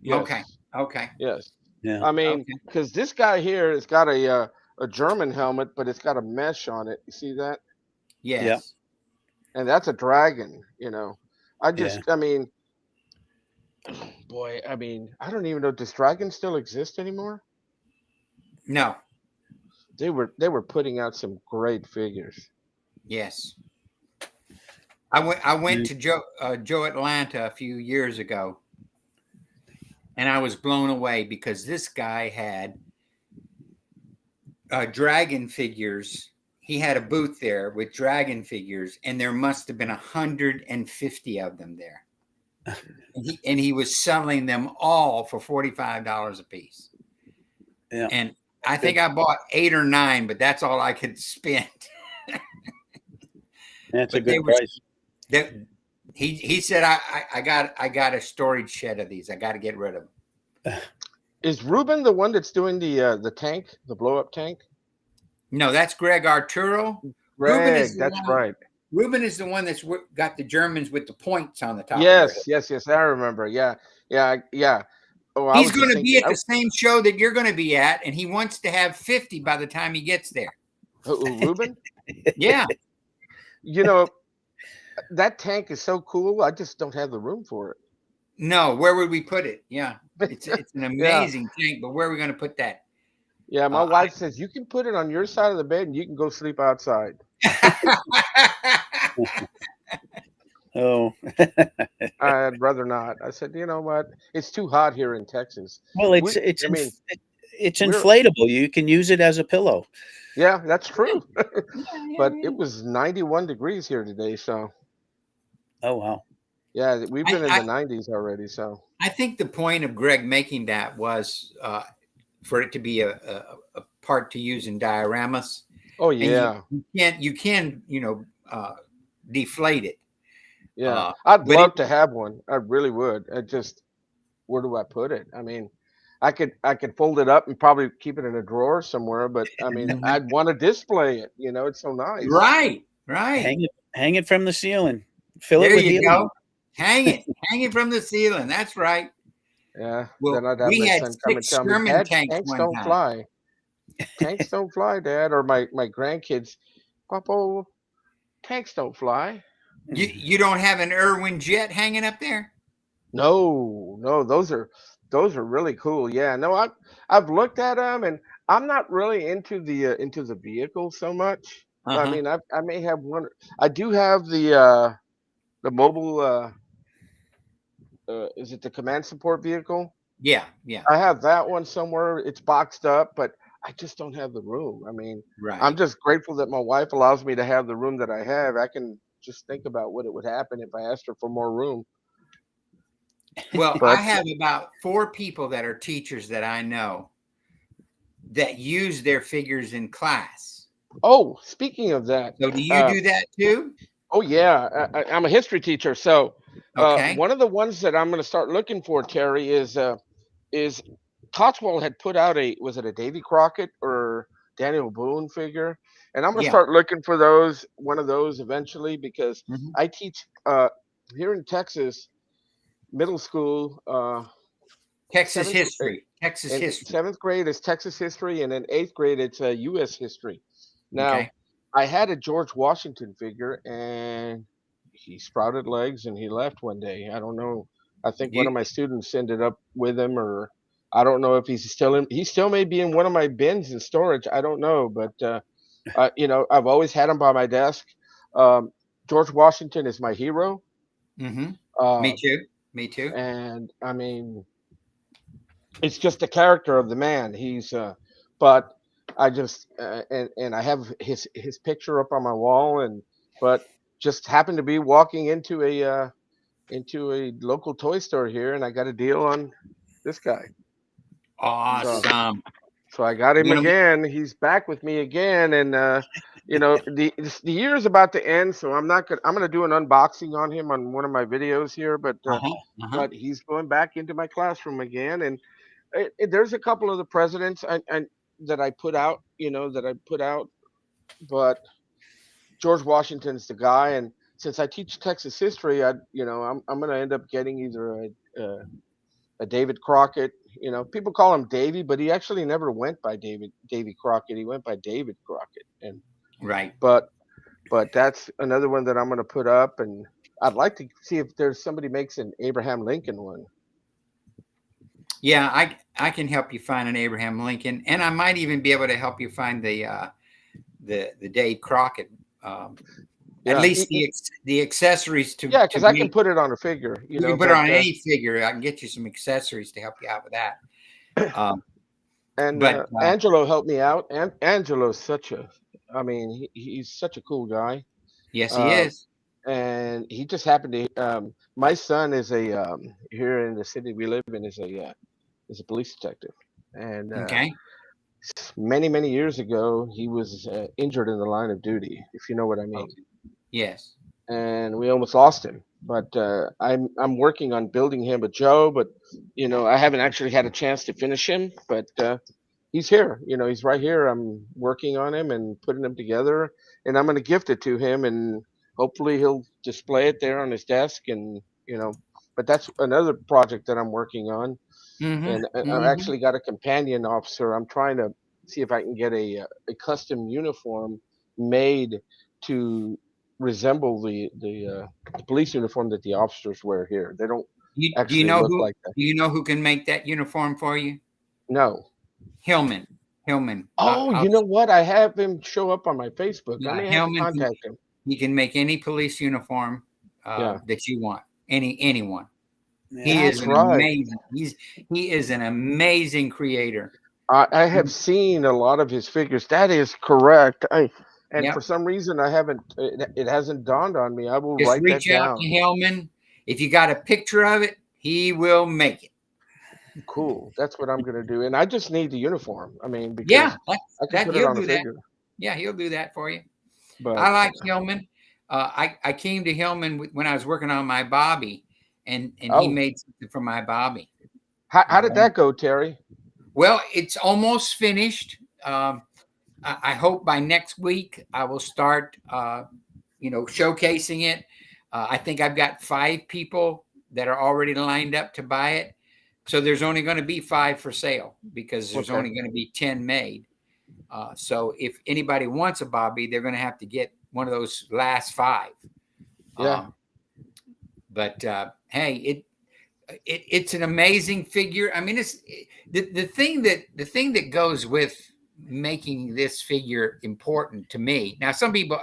Okay. yes, Okay. yes. Yeah. I mean, Okay. because this guy here has got a German helmet, but it's got a mesh on it. You see that? Yeah. Yes. And that's a dragon. Yeah. I mean, boy, I mean, I don't even know. Does dragon still exist anymore? No. They were putting out some great figures. Yes. I went Mm. to Joe Atlanta a few years ago, and I was blown away because this guy had dragon figures. He had a booth there with dragon figures, and there must have been 150 of them there. And he was selling them all for $45 a piece. Yeah. And I think I bought 8 or 9, but that's all I could spend. That's a But they good were price. he said I got a storage shed of these. I got to get rid of them. Is Ruben the one that's doing the tank, the blow up tank? No, that's Greg Arturo. Ruben is Greg, the that's one. right. Ruben is the one that's got the Germans with the points on the top of their head. Yes, yes, yes. I remember. Yeah, yeah, yeah. Oh, I He's was going just to be thinking. at the same show that you're going to be at, and he wants to have 50 by the time he gets there. Ruben. Yeah. You know that tank is so cool. I just don't have the room for No, where would we put it? Yeah. it. It's an Yeah, amazing tank, but where are we going to put that? yeah. My Uh, wife says you can put it on your side of the bed and you can go sleep outside. Oh, I'd rather not. I said, you know what? It's too hot here in Texas. well, We, I mean, it's we're inflatable. You can use it as a pillow. yeah, that's true. yeah, But it yeah. was 91 degrees here today, so Oh wow. yeah, we've been in I, the 90s already. So I think the point of Greg making that was for it to be a part to use in dioramas, oh and yeah, you can deflate it, yeah. I'd but it love to have one. I really would. I just where do I put it? I mean, I could fold it up and probably keep it in a drawer somewhere, but I mean, I'd want to display it. It's so nice. right. Hang it from the ceiling. Fill it There with you helium. go. Hang it from the ceiling. That's right. Yeah. Then Well, I'd have we my had son come and 6 tell me, Sherman Dad, tanks tanks one don't time. fly. Tanks don't fly, Dad. Or my grandkids, Papa, tanks don't fly. You don't have an Irwin jet hanging up there? No, no, those are really cool. Yeah, no, I've looked at them, and I'm not really into the vehicle so much. I Uh-huh. mean, I may have one. I do have the mobile. Is it the command support vehicle? Yeah, yeah, I have that one somewhere. It's boxed up, but I just don't have the room. I mean, I'm right. just grateful that my wife allows me to have the room that I have. I can just think about what it would happen if I asked her for more room. Well, I But have about 4 people that are teachers that I know that use their figures in class. oh, speaking of that, So do you uh, do that too? oh yeah, I'm a history teacher. So Okay. one of the ones that I'm going to start looking for, Terry, is Cotswold had put out was it a Davy Crockett or Daniel Boone figure, and I'm gonna Yeah. start looking for one of those eventually, because Mhm. I teach here in Texas middle school. Texas Seventh grade. history. Texas In history. seventh grade is Texas history, and in eighth grade it's U.S. history. Now, Okay. I had a George Washington figure, and he sprouted legs and he left one day. I don't know. I think one You, of my students ended up with him, or I don't know if he's still in. He still may be in one of my bins in storage. I don't know, but I've always had him by my desk. Um, George Washington is my hero, hmm Me uh, too. Me too. and I mean, it's just the character of the man. But I just and I have his picture up on my wall, and but just happened to be walking into a local toy store here, and I got a deal on this guy. So Awesome. so I got him One of again. He's back with me again, and the year is about to end, so I'm gonna do an unboxing on him on one of my videos here, uh-huh. Uh-huh. but he's going back into my classroom again, and there's a couple of the presidents that I put out, but George Washington's the guy, and since I teach Texas history, I'm going to end up getting either a David Crockett. People call him Davy, but he actually never went by Davy Crockett. He went by David Crockett, and Right. but that's another one that I'm going to put up, and I'd like to see if there's somebody makes an Abraham Lincoln one. Yeah, I can help you find an Abraham Lincoln, and I might even be able to help you find the Dave Crockett. At Yeah, least the accessories yeah, to because I can make. put it on a figure, You can put it but on any figure. I can get you some accessories to help you out with that. Um, and but Angelo helped me out. And Angelo's I mean, he's such a cool guy. yes, he Uh, is. and he just happened to. My son is here in the city we live in is a police detective, and Okay. many years ago he was injured in the line of duty, if you know what I mean, Okay. Yes. and we almost lost him. But I'm working on building him a Joe, but I haven't actually had a chance to finish him, but he's here. He's right here. I'm working on him and putting him together, and I'm going to gift it to him, and hopefully he'll display it there on his desk. And but that's another project that I'm working on, Mm-hmm. and I've Mm-hmm. actually got a companion officer. I'm trying to see if I can get a custom uniform made to resemble the police uniform that the officers wear here. They don't Do you actually know look who? like that. Do you know who can make that uniform for you? No. Hillman. Hillman. Oh, you know what? I have him show up on my Facebook. I Yeah, may have to Hillman. contact him. He can make any police uniform Yeah, that you want. Anyone. He Yeah. is that's an right. amazing. He is an amazing creator. I have seen a lot of his figures. That is correct. And for Yep. some reason I haven't. It hasn't dawned on me. I will Just write that reach out down. to Hillman. If you got a picture of it, he will make it. Cool. That's what I'm gonna do. And I just need the uniform. I mean, Yeah, because that's I can that. put it He'll on a do that. figure. Yeah, he'll do that for you. But I like Hillman. I came to Hillman when I was working on my Bobby, and he oh, made something for my Bobby. how did that go, Terry? Well, it's almost finished. I hope by next week I will start, showcasing it. I think I've got 5 people that are already lined up to buy it. So there's only going to be 5 for sale because there's Okay. only going to be 10 made. So if anybody wants a Bobby, they're going to have to get one of those last 5. Yeah. But hey, it's an amazing figure. I mean, it's the thing that goes with making this figure important to me. Now,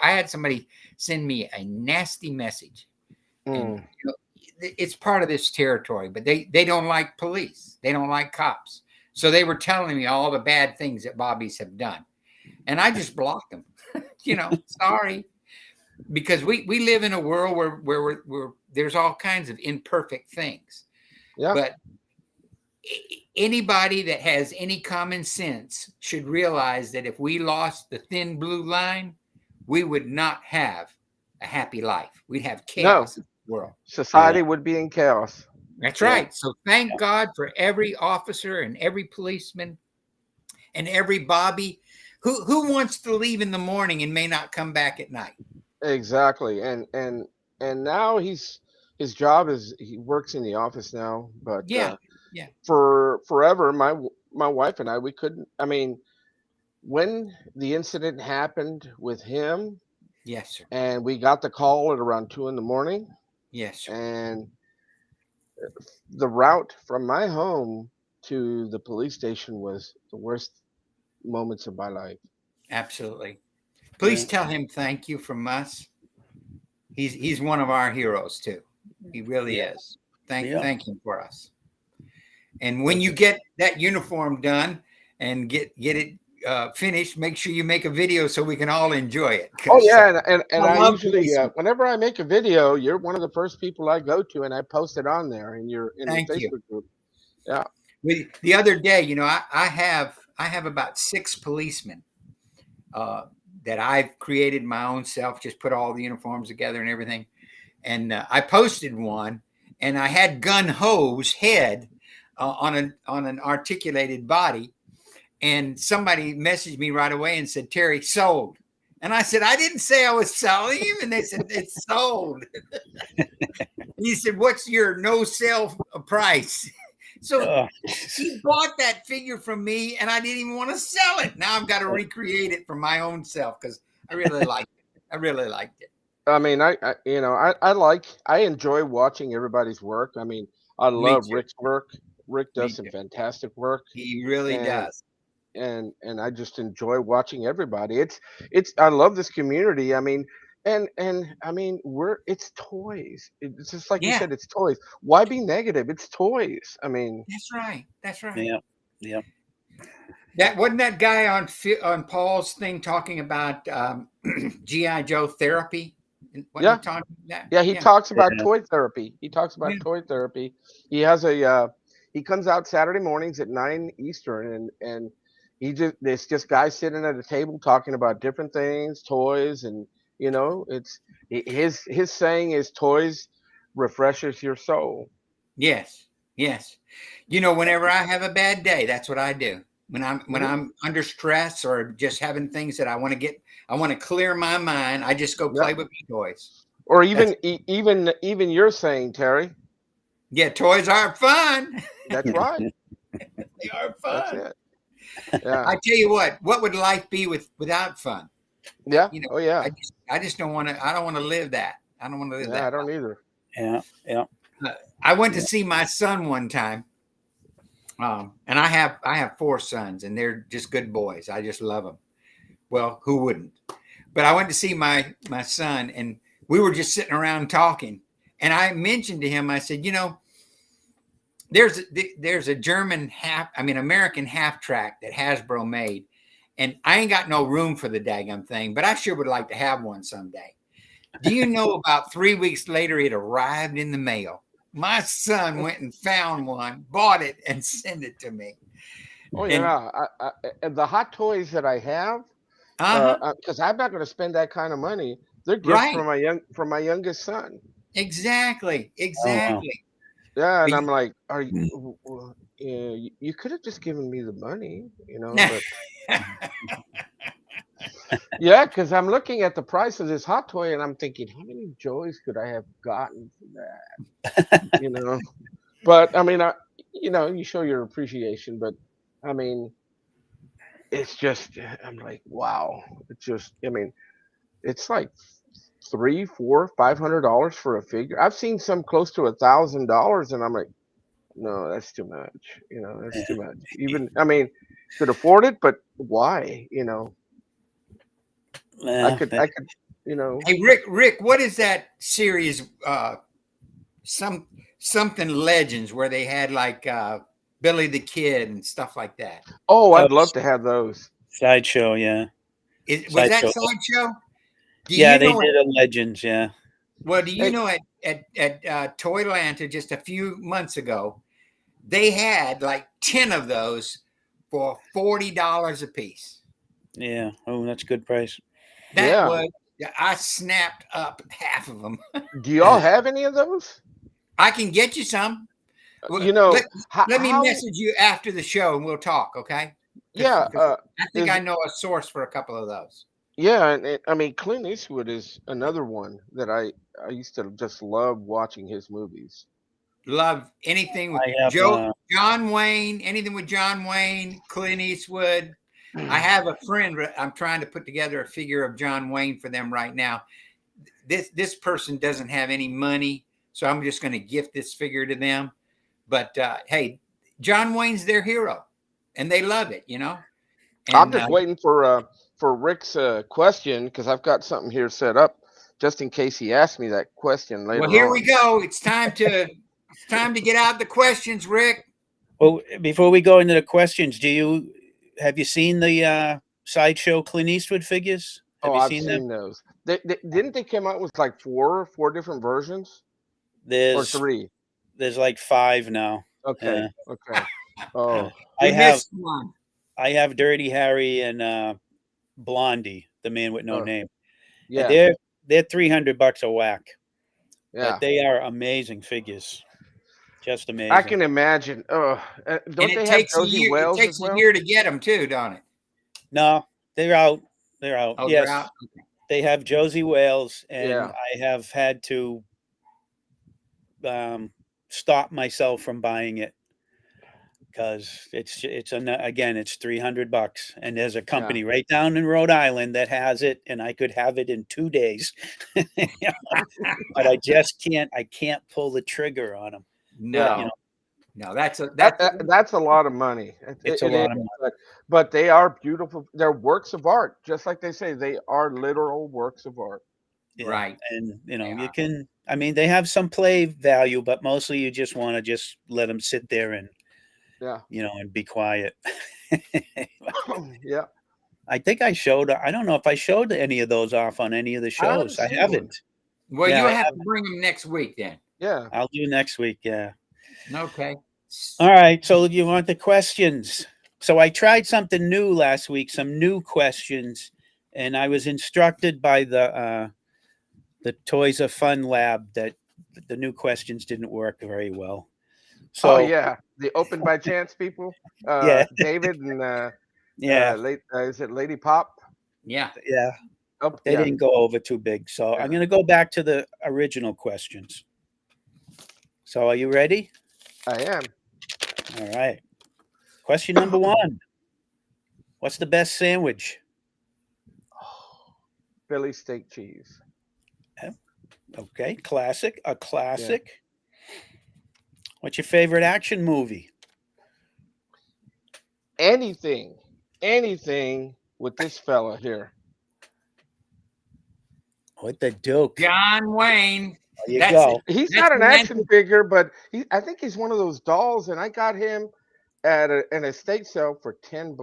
I had somebody send me a nasty message, and Mm, it's part of this territory, but they don't like police, they don't like cops, so they were telling me all the bad things that Bobbies have done, and I just blocked them. Sorry, because we live in a world where there's all kinds of imperfect things, yeah. but anybody that has any common sense should realize that if we lost the thin blue line, we would not have a happy life. We'd have No, chaos in the world. Yeah. society would be in chaos. That's Yeah. right. So thank God for every officer and every policeman and every Bobby who wants to leave in the morning and may not come back at night? Exactly. And now his job is he works in the office now, but Yeah, yeah, for forever my wife and I we couldn't. I mean, when the incident happened with him yes, sir. and we got the call at around 2 in the morning, Yes, sir. and the route from my home to the police station was the worst moments of my life. Absolutely. Please Yeah. tell him thank you from us. He's one of our heroes too. He really Yeah. is. Yeah. Thank him for us. And when you get that uniform done and get it finished, make sure you make a video so we can all enjoy it. Oh 'Cause, yeah, and I I love usually policemen. whenever I make a video, you're one of the first people I go to, and I post it on there in your Thank you. Facebook group. Yeah, The other day, I have about 6 policemen uh, that I've created my own self. Just put all the uniforms together and everything. And I posted one, and I had Gun Ho's head on an articulated body, and somebody messaged me right away and said, "Terry, sold." And I said, "I didn't say I was selling him." And they said, "It's sold." He said, "What's your no sell price?" So Oh, he bought that figure from me, and I didn't even want to sell it. Now I've got to recreate it for my own self because I really liked it. I really liked it. I mean, I enjoy watching everybody's work. I mean, I Me love too. Rick's work. Rick Me does some too. fantastic work, He really and does. and I just enjoy watching everybody. It's I love this community. I mean, and I mean it's toys. It's just like you Yeah, said, it's toys. Why be negative? It's toys. I mean, that's right. That's right. yeah. Yeah. That wasn't that guy on Paul's thing talking about GI Joe therapy. Wasn't he yeah, talking about that? yeah. He Yeah, talks about Yeah. toy therapy. He talks yeah, about toy therapy. He has a he comes out Saturday mornings at 9 Eastern, and he just there's just guys sitting at a table talking about different things, toys, and it's his saying is toys refreshes your soul. yes, yes. Whenever I have a bad day, that's what I do. When Hmm. I'm under stress or just having things that I want to clear my mind. I just go Yeah. play with my toys. Or That's even you're saying, Terry. Yeah, toys are fun. That's right. They are That's fun. it. Yeah. I tell you what would life be without fun? Yeah. Oh yeah. I just don't want to. I don't want to live that. I don't want to live Yeah. I that don't either. Yeah. Yeah. life. I went to Yeah. see my son one time, and I have 4 sons, and they're just good boys. I just love them. Well, who wouldn't? But I went to see my son, and we were just sitting around talking, and I mentioned to him. I said, there's a American half track that Hasbro made, and I ain't got no room for the daggum thing, but I sure would like to have one someday. Do you know about 3 weeks later it arrived in the mail? My son went and found one, bought it, and sent it to me. Oh And yeah. And the hot toys that I have, uh-huh, because I'm not going to spend that kind of money. They're gifts right, from my youngest son. exactly, Oh wow. exactly. Yeah, But and I'm like, are you? Well, yeah, you could have just given me the money, but yeah, because I'm looking at the price of this hot toy and I'm thinking, how many joys could I have gotten from that? You know, but I mean, you show your appreciation, but I mean, it's just, I'm like, wow, it's just, I mean, it's like three, four, $500 for a figure. I've seen some close to $1,000, and I'm like, no, that's too much. That's too much. Even, I mean, could afford it, but why? Yeah. I could, you know. Hey, Rick, what is that series? Some something Legends where they had like Billy the Kid and stuff like that. Oh, Oh, I'd love to have those. sideshow. Yeah. Was that Sideshow. Sideshow? Do Yeah, you they know did a Legends. Yeah. Well, do you Hey, know at Toylanta just a few months ago, they had like 10 of those for $40 a piece. Yeah. Oh, that's a good price. That yeah. was I snapped up half of them. Do y'all have any of those? I can get you some. Well, You know, let me how message you after the show and we'll talk, okay? Yeah, I think I know a source for a couple of those. yeah, and I mean Clint Eastwood is another one that I used to just love watching his movies. Love anything with I have John Wayne, anything with John Wayne, Clint Eastwood. I have a friend. I'm trying to put together a figure of John Wayne for them right now. This person doesn't have any money, so I'm just going to gift this figure to them. But hey, John Wayne's their hero, and they love it. I'm And just waiting for Rick's question because I've got something here set up just in case he asks me that question well, later here we on. go. It's time to get out the questions, Rick. well, before we go into the questions, have you seen the sideshow Clint Eastwood figures? Have Oh, you I've seen them? seen those. Didn't they come out with like four different versions or There's three? there's like 5 now. Okay, Yeah. okay. Oh, I You have missed one. Dirty Harry and Blondie, the man with no oh, name. And yeah, they're $300 a whack, yeah. but they are amazing figures. Just I amazing. can imagine. Oh, And don't they have Josie It Wales as takes a well? year to get them too, don't it? No, they're out. They're out. Oh, they're Yes, out. they have Josie Wales, and Yeah. I have had to stop myself from buying it because again it's $300, and there's a Yeah. company right down in Rhode Island that has it, and I could have it in 2 days, but I just can't. I can't pull the trigger on them. But No, no, that's That's a lot of money. it's a It is, lot of money. but they are beautiful. They're works of art, just like they say. They are literal works of art. Yeah, right. and you Yeah. can. I mean, they have some play value, but mostly you just want to just let them sit there and Yeah. and be quiet. Yeah. I think I showed. I don't know if I showed any of those off on any of the I haven't shows. I seen one. haven't. Well, Yeah, you'll have to bring them next week then. Yeah. I'll do next week. Yeah. Okay. All right. So you want the questions? So I tried something new last week. Some new questions, and I was instructed by the Toys of Fun lab that the new questions didn't work very well. Oh So yeah. The open by chance people. yeah, David and yeah, is it Lady Pop? Yeah. yeah. Oh They yeah. didn't go over too big. So Yeah. I'm going to go back to the original questions. So are you ready? I am. All right. Question number 1. What's the best sandwich? Philly steak cheese. Okay, classic. A Yeah. classic. What's your favorite action movie? Anything with this fella here. With the Duke. John Wayne. There you That's go. it. He's That's not an the action answer. figure, but I think he's one of those dolls, and I got him at an estate sale for $10.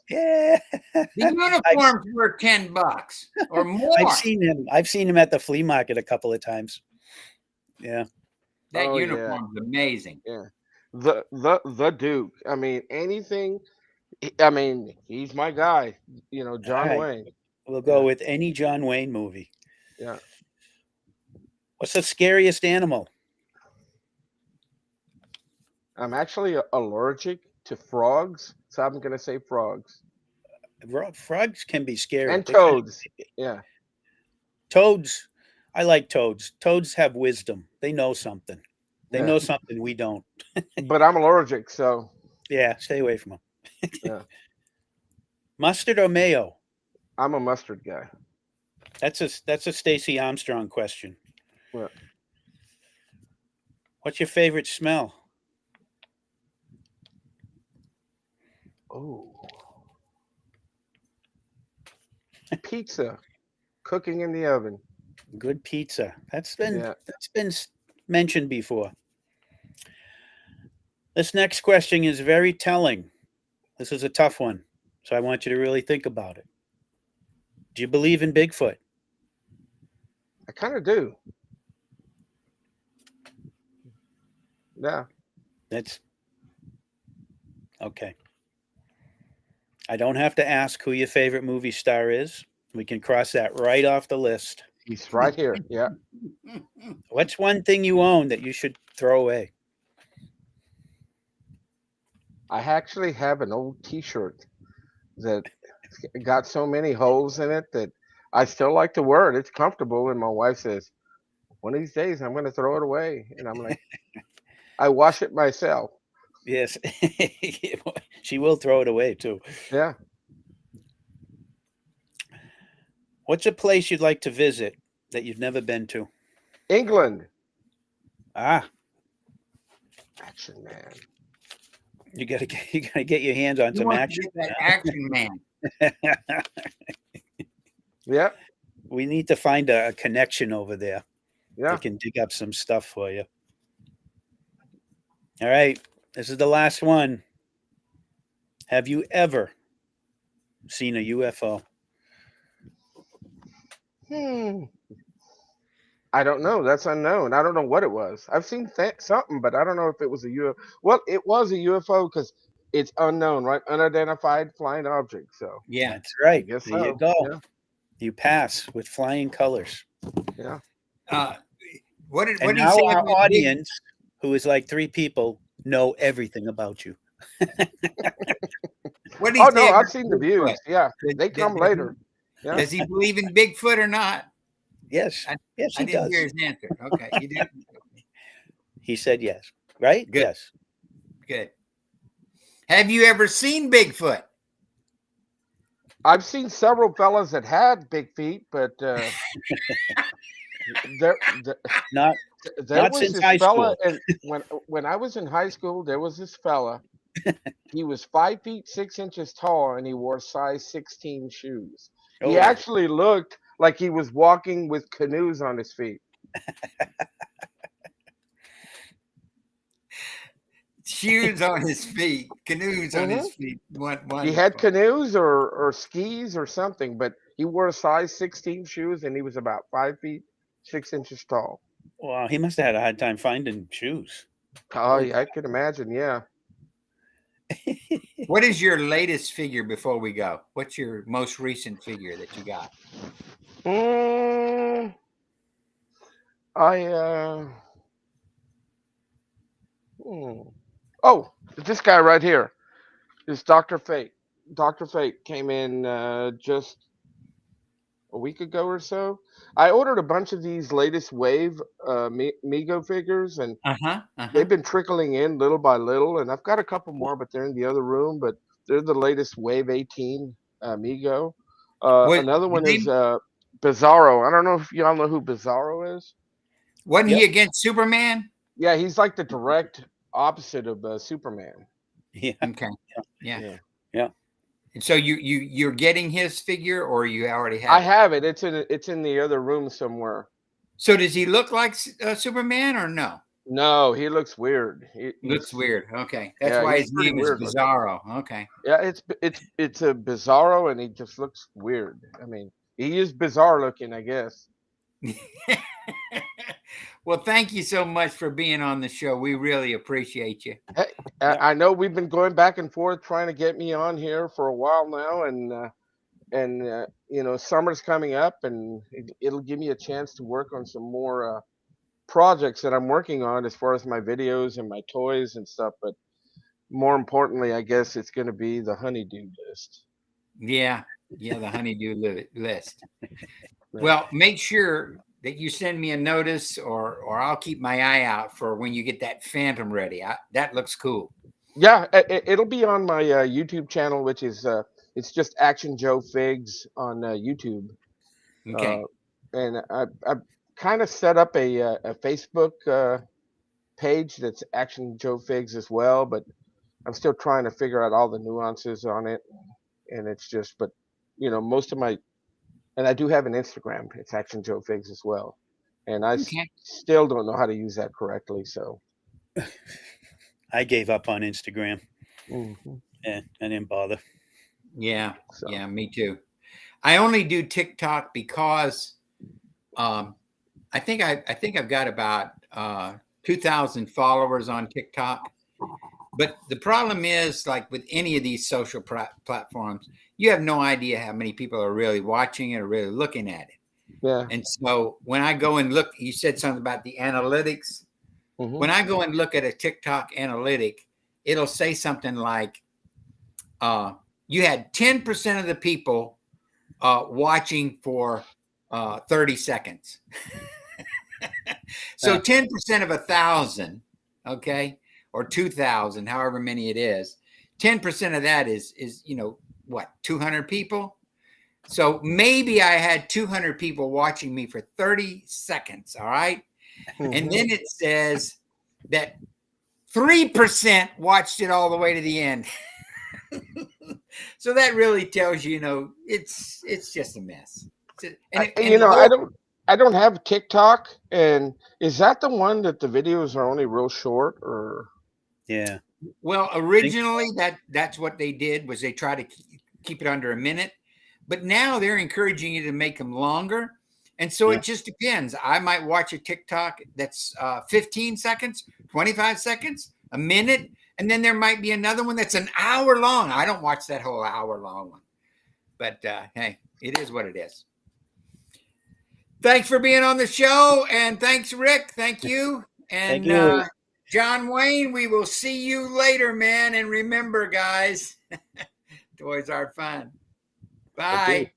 Yeah. The I've, uniforms were $10 or I've more. seen him. I've seen him at the flea market a couple of times. Yeah. That Oh yeah, uniform's amazing. yeah. The Duke. I mean, anything. I mean, he's my guy. All John right. Wayne. We'll go Yeah, with any John Wayne movie. yeah. What's the scariest animal? I'm actually allergic to frogs, so I'm gonna say frogs Frogs can be scary. and They're kind of toads. Yeah, toads. I like toads. Toads have wisdom. They know something. They yeah. know something we don't. But I'm allergic, so Yeah, stay away from them. yeah. Mustard or mayo? I'm a mustard guy. That's a Stacey Armstrong question. Yeah. What's your favorite smell? Oh, pizza, cooking in the oven. Good pizza. That's been Yeah. mentioned before. This next question is very telling. This is a tough one, so I want you to really think about it. Do you believe in Bigfoot? I kind of do. Yeah. That's okay. I don't have to ask who your favorite movie star is. We can cross that right off the list. He's right here. Yeah. What's one thing you own that you should throw away? I actually have an old T-shirt that got so many holes in it that I still like to wear it. It's comfortable, and my wife says, "One of these days, I'm going to throw it away." And I'm like, "I wash it myself." Yes. She will throw it away too. Yeah, What's a place you'd like to visit that you've never been to? England. Ah, Action man. you gotta get your hands on You some want to action. get that action man. Yeah, We need to find a connection over there yeah. that can dig up some stuff for you. All right, this is the last one. Have you ever seen a UFO? Hmm. I don't know. That's unknown. I don't know what it was. I've seen something, but I don't know if it was a UFO. Well, it was a UFO because it's unknown, right? Unidentified flying object. So Yeah. That's I right. guess There you so. go. Yeah, You pass with flying colors. yeah. What did And he now say our about big? audience, who is like 3 people, know everything about you. What did he Oh say no, I've about seen the Bigfoot? views. Yeah, Did- they did- come does later. Yeah. Does he believe in Bigfoot or not? Yes. I, Yes, I he didn't does. hear his answer. Okay, you did. He said yes. Right? Good. Yes. Good. Have you ever seen Bigfoot? I've seen several fellas that had big feet, but there, Not there not was since this high fella, school. and when I was in high school, there was this fella. He was 5 feet 6 inches tall, and he wore size 16 shoes. He Oh, actually looked like he was walking with canoes on his feet. Shoes on his feet, canoes on Hmm. his feet. He had Wonderful. canoes or skis or something, but he wore size 16 shoes, and he was about 5 feet 6 inches tall. wow. He must have had a hard time finding shoes. Oh, Holy yeah, I can imagine. Yeah. What is your latest figure before we go? What's your most recent figure that you got? Mm, I hmm. Oh, this guy right here is Doctor Fate. Doctor Fate came in just a week ago or so. I ordered a bunch of these latest wave Mego figures, and Uh-huh. they've Uh-huh. been trickling in little by little. And I've got a couple more, but they're in the other room. But they're the latest Wave 18 Mego. Was Another did one is they, Bizarro. I don't know if y'all know who Bizarro is. wasn't Yep. he against Superman? Yeah, he's like the direct opposite of Superman. Yeah. Okay. Yeah. Yeah. Yeah. And so you're getting his figure, or you already I have it? have it. It's in the other room somewhere. So does he look like Superman or no? No, he looks weird. Looks He's weird. Okay, that's yeah, why he's his pretty name is weird looking. Bizarro. Okay. Yeah, it's a Bizarro, and he just looks weird. I mean, he is bizarre looking, I guess. Well, thank you so much for being on the show. We really appreciate you. Hey, Yeah. I know we've been going back and forth trying to get me on here for a while now, and summer's coming up, and it'll give me a chance to work on some more projects that I'm working on as far as my videos and my toys and stuff. But more importantly, I guess it's going to be the honeydew list. Yeah, yeah, the honeydew list. Yeah. Well, make sure that you send me a notice, or I'll keep my eye out for when you get that Phantom ready. That looks cool. Yeah, it'll be on my YouTube channel, which is it's just Action Joe Figs on YouTube, Okay. and I kind of set up a Facebook page that's Action Joe Figs as well, but I'm still trying to figure out all the nuances on it, and it's just, but most of my, and I do have an Instagram. It's Action Joe Figs as well, and I Okay. still don't know how to use that correctly. So I gave up on Instagram. mhm. I didn't bother. Yeah. So Yeah. Me too. I only do TikTok because I think I've got about 2,000 followers on TikTok. But the problem is, like with any of these social platforms, you have no idea how many people are really watching it or really looking at it. yeah. And so when I go and look, you said something about the analytics. Hmm. When I go and look at a TikTok analytic, it'll say something like, you had 10% of the people watching for 30 seconds. So 10% of 1,000, okay, or 2,000, however many it is, 10% of that is what, 200 people? So maybe I had 200 people watching me for 30 seconds, all right? And then it says that 3% watched it all the way to the end. So that really tells you, it's just a mess. I don't have TikTok, and is that the one that the videos are only real short, or? Yeah. Well, originally that's what they did, was they try to keep it under a minute, but now they're encouraging you to make them longer. And so it just depends. I might watch a TikTok that's 15 seconds, 25 seconds, a minute, and then there might be another one that's an hour long. I don't watch that whole hour long one, but hey, it is what it is. Thanks for being on the show, and thanks, Rick. Thank you. And Thank you. John Wayne, we will see you later, man. And remember, guys, toys are fun. Bye.